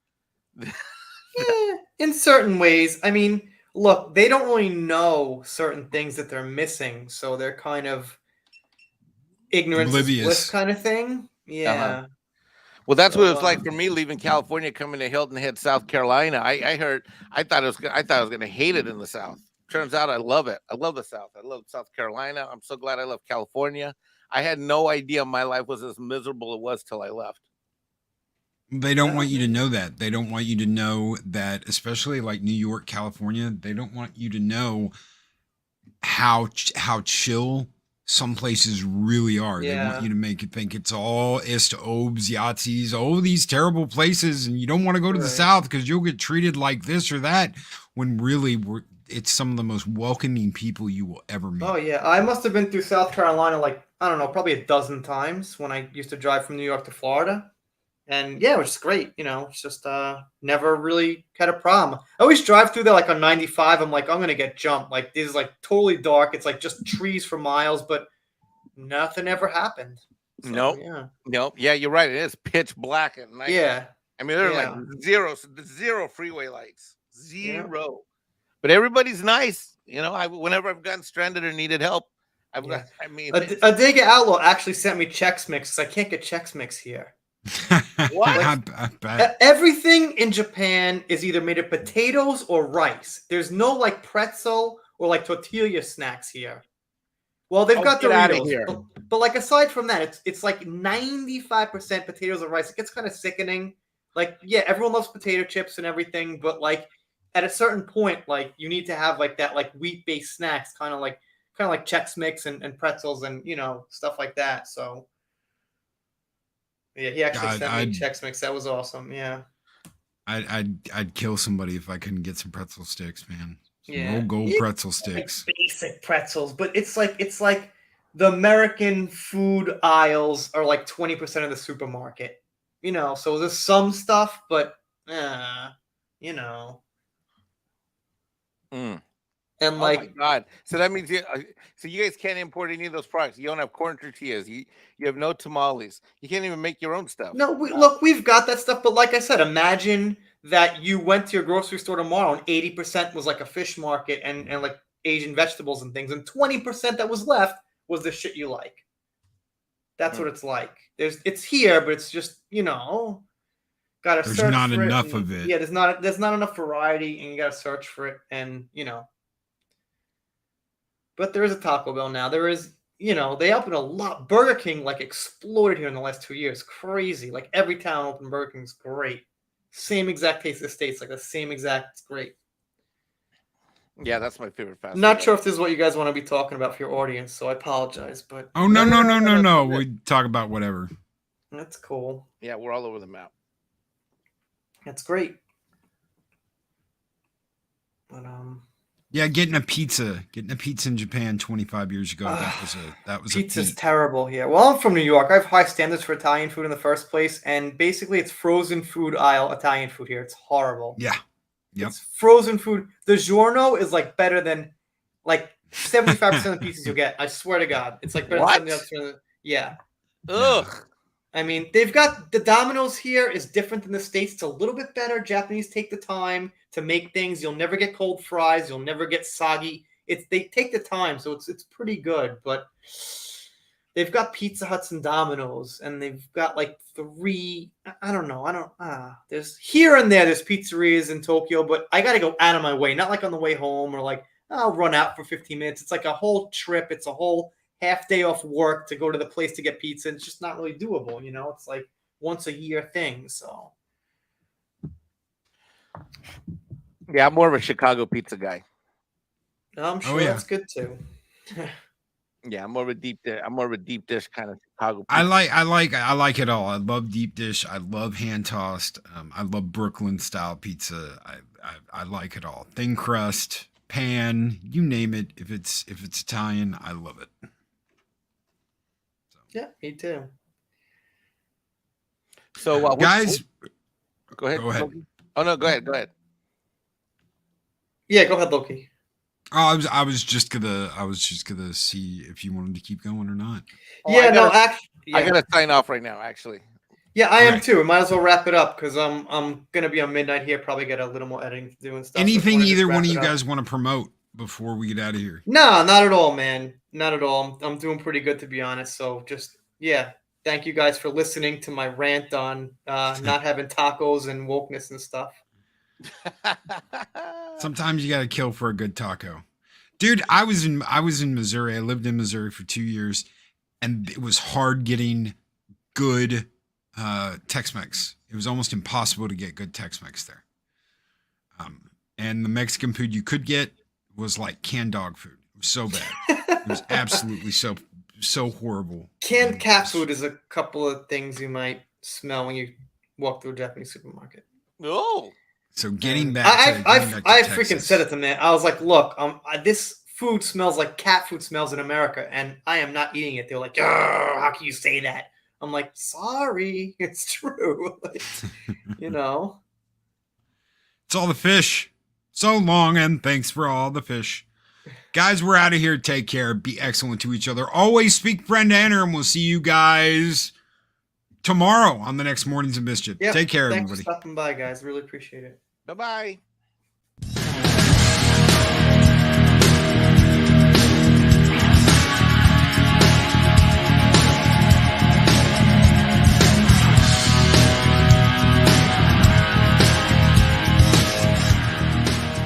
[SPEAKER 4] Yeah, in certain ways. I mean, look, they don't really know certain things that they're missing, so they're kind of ignorance is bliss kind of thing. Yeah.
[SPEAKER 3] Uh-huh. Well, that's what it was like for me leaving California, coming to Hilton Head, South Carolina. I thought I was going to hate it in the South. Turns out I love it. I love the South. I love South Carolina. I'm so glad I left California. I had no idea my life was as miserable as it was till I left.
[SPEAKER 2] They don't want you to know that. They don't want you to know that, especially like New York, California. They don't want you to know how chill some places really are.
[SPEAKER 4] Yeah.
[SPEAKER 2] They want you to make it think it's all Ist, Obes, Yahtzees, all these terrible places, and you don't want to go to the South because you'll get treated like this or that, when really it's some of the most welcoming people you will ever meet.
[SPEAKER 4] Oh, yeah. I must have been through South Carolina, like, I don't know, probably a dozen times when I used to drive from New York to Florida. And yeah, it was great. It's just never really had a problem. I always drive through there like on 95. I'm like, I'm going to get jumped. Like, this is like totally dark. It's like just trees for miles, but nothing ever happened. So,
[SPEAKER 3] nope.
[SPEAKER 4] Yeah.
[SPEAKER 3] Nope. Yeah, you're right. It is pitch black at night.
[SPEAKER 4] Yeah.
[SPEAKER 3] I mean, there are like zero freeway lights. Zero. Yeah. But everybody's nice. Whenever I've gotten stranded or needed help, a
[SPEAKER 4] Adega Outlaw actually sent me Chex Mix because I can't get Chex Mix here.
[SPEAKER 2] What?
[SPEAKER 4] I bet. Everything in Japan is either made of potatoes or rice. There's no like pretzel or like tortilla snacks here. Well, they've got Doritos, but like aside from that, it's like 95% potatoes and rice. It gets kind of sickening. Like, yeah, everyone loves potato chips and everything, but like at a certain point, like you need to have like that like wheat-based snacks, kind of like Chex Mix and pretzels and stuff like that. So. Yeah, he actually sent me
[SPEAKER 2] I'd
[SPEAKER 4] Chex Mix. That was awesome. Yeah.
[SPEAKER 2] I'd kill somebody if I couldn't get some pretzel sticks, man. Some
[SPEAKER 4] Yeah.
[SPEAKER 2] old gold
[SPEAKER 4] Yeah,
[SPEAKER 2] pretzel
[SPEAKER 4] like
[SPEAKER 2] sticks.
[SPEAKER 4] basic pretzels, but it's like the American food aisles are like 20% of the supermarket. You know, so there's some stuff, but you know,
[SPEAKER 3] Mm.
[SPEAKER 4] and
[SPEAKER 3] Oh my
[SPEAKER 4] like
[SPEAKER 3] God! So that means so you guys can't import any of those products. You don't have corn tortillas. You have no tamales. You can't even make your own stuff.
[SPEAKER 4] no, look, we've got that stuff, but like I said, imagine that you went to your grocery store tomorrow and 80% was like a fish market and like Asian vegetables and things, and 20% that was left was the shit you like. That's what it's like. It's here, but it's just, gotta
[SPEAKER 2] There's
[SPEAKER 4] search
[SPEAKER 2] not
[SPEAKER 4] for it.
[SPEAKER 2] enough
[SPEAKER 4] And,
[SPEAKER 2] of it.
[SPEAKER 4] yeah, there's not enough variety, and you gotta search for it, and But there is a Taco Bell now. There is, they opened a lot. Burger King like exploded here in the last 2 years. Crazy. Like every town open Burger King's great. Same exact taste of States, like the same exact. It's great.
[SPEAKER 3] Yeah, that's my favorite fast food.
[SPEAKER 4] Not sure if this is what you guys want to be talking about for your audience, so I apologize, but
[SPEAKER 2] Oh no. We talk about whatever.
[SPEAKER 4] that's cool.
[SPEAKER 3] Yeah, we're all over the map.
[SPEAKER 4] That's great. But
[SPEAKER 2] Yeah, getting a pizza in Japan 25 years ago. That was
[SPEAKER 4] pizza's
[SPEAKER 2] a feat.
[SPEAKER 4] terrible here. Well, I'm from New York. I have high standards for Italian food in the first place, and basically it's frozen food aisle Italian food here. It's horrible.
[SPEAKER 2] Yeah. Yep.
[SPEAKER 4] It's frozen food. The giorno is like better than like 75% of the pizzas you'll get. I swear to God. It's like better than 75%. Yeah.
[SPEAKER 3] Ugh.
[SPEAKER 4] I mean, they've got the Domino's here is different than the States. It's a little bit better. Japanese take the time to make things. You'll never get cold fries. You'll never get soggy. They take the time, so it's pretty good. But they've got Pizza Huts and Domino's, and they've got like 3. I don't know. There's here and there. There's pizzerias in Tokyo, but I got to go out of my way. Not like on the way home or like I'll run out for 15 minutes. It's like a whole trip. It's a whole half day off work to go to the place to get pizza. It's just not really doable, It's like once a year thing. So
[SPEAKER 3] Yeah, I'm more of a Chicago pizza guy.
[SPEAKER 4] I'm sure that's good too.
[SPEAKER 3] Yeah, I'm more of a deep dish kind of Chicago pizza.
[SPEAKER 2] I like it all. I love deep dish. I love hand tossed. I love Brooklyn style pizza. I like it all. Thin crust, pan, you name it. If it's Italian, I love it.
[SPEAKER 4] Yeah, me too.
[SPEAKER 3] So
[SPEAKER 2] guys,
[SPEAKER 3] go ahead.
[SPEAKER 2] Go ahead.
[SPEAKER 3] Loki. Oh no, go ahead.
[SPEAKER 4] Yeah, go ahead, Loki.
[SPEAKER 2] Oh, I was just gonna see if you wanted to keep going or not.
[SPEAKER 4] I
[SPEAKER 3] gotta sign off right now, actually.
[SPEAKER 4] Yeah, I am too. We might as well wrap it up because I'm gonna be on midnight here. Probably get a little more editing to do and stuff.
[SPEAKER 2] Anything either one of you guys want to promote before we get out of here?
[SPEAKER 4] No, not at all, man. Not at all. I'm doing pretty good, to be honest. So just thank you guys for listening to my rant on not having tacos and wokeness and stuff.
[SPEAKER 2] Sometimes you got to kill for a good taco. Dude, I was in Missouri. I lived in Missouri for 2 years, and it was hard getting good Tex-Mex. It was almost impossible to get good Tex-Mex there. And the Mexican food you could get was like canned dog food. It was so bad. It was absolutely so horrible.
[SPEAKER 4] Canned cat food is a couple of things you might smell when you walk through a Japanese supermarket.
[SPEAKER 3] Oh.
[SPEAKER 2] So getting back
[SPEAKER 4] I
[SPEAKER 2] to
[SPEAKER 4] freaking
[SPEAKER 2] Texas.
[SPEAKER 4] said it to man. I was like, look, this food smells like cat food smells in America, and I am not eating it. They're like, how can you say that? I'm like, sorry, it's true.
[SPEAKER 2] It's all the fish. So long, and thanks for all the fish. Guys, we're out of here. Take care. Be excellent to each other. Always speak friend to enter, and we'll see you guys tomorrow on the next Mornings of Mischief.
[SPEAKER 4] Yep.
[SPEAKER 2] Take care,
[SPEAKER 4] Thanks
[SPEAKER 2] everybody.
[SPEAKER 4] for stopping by, guys. Really appreciate it.
[SPEAKER 3] Bye-bye.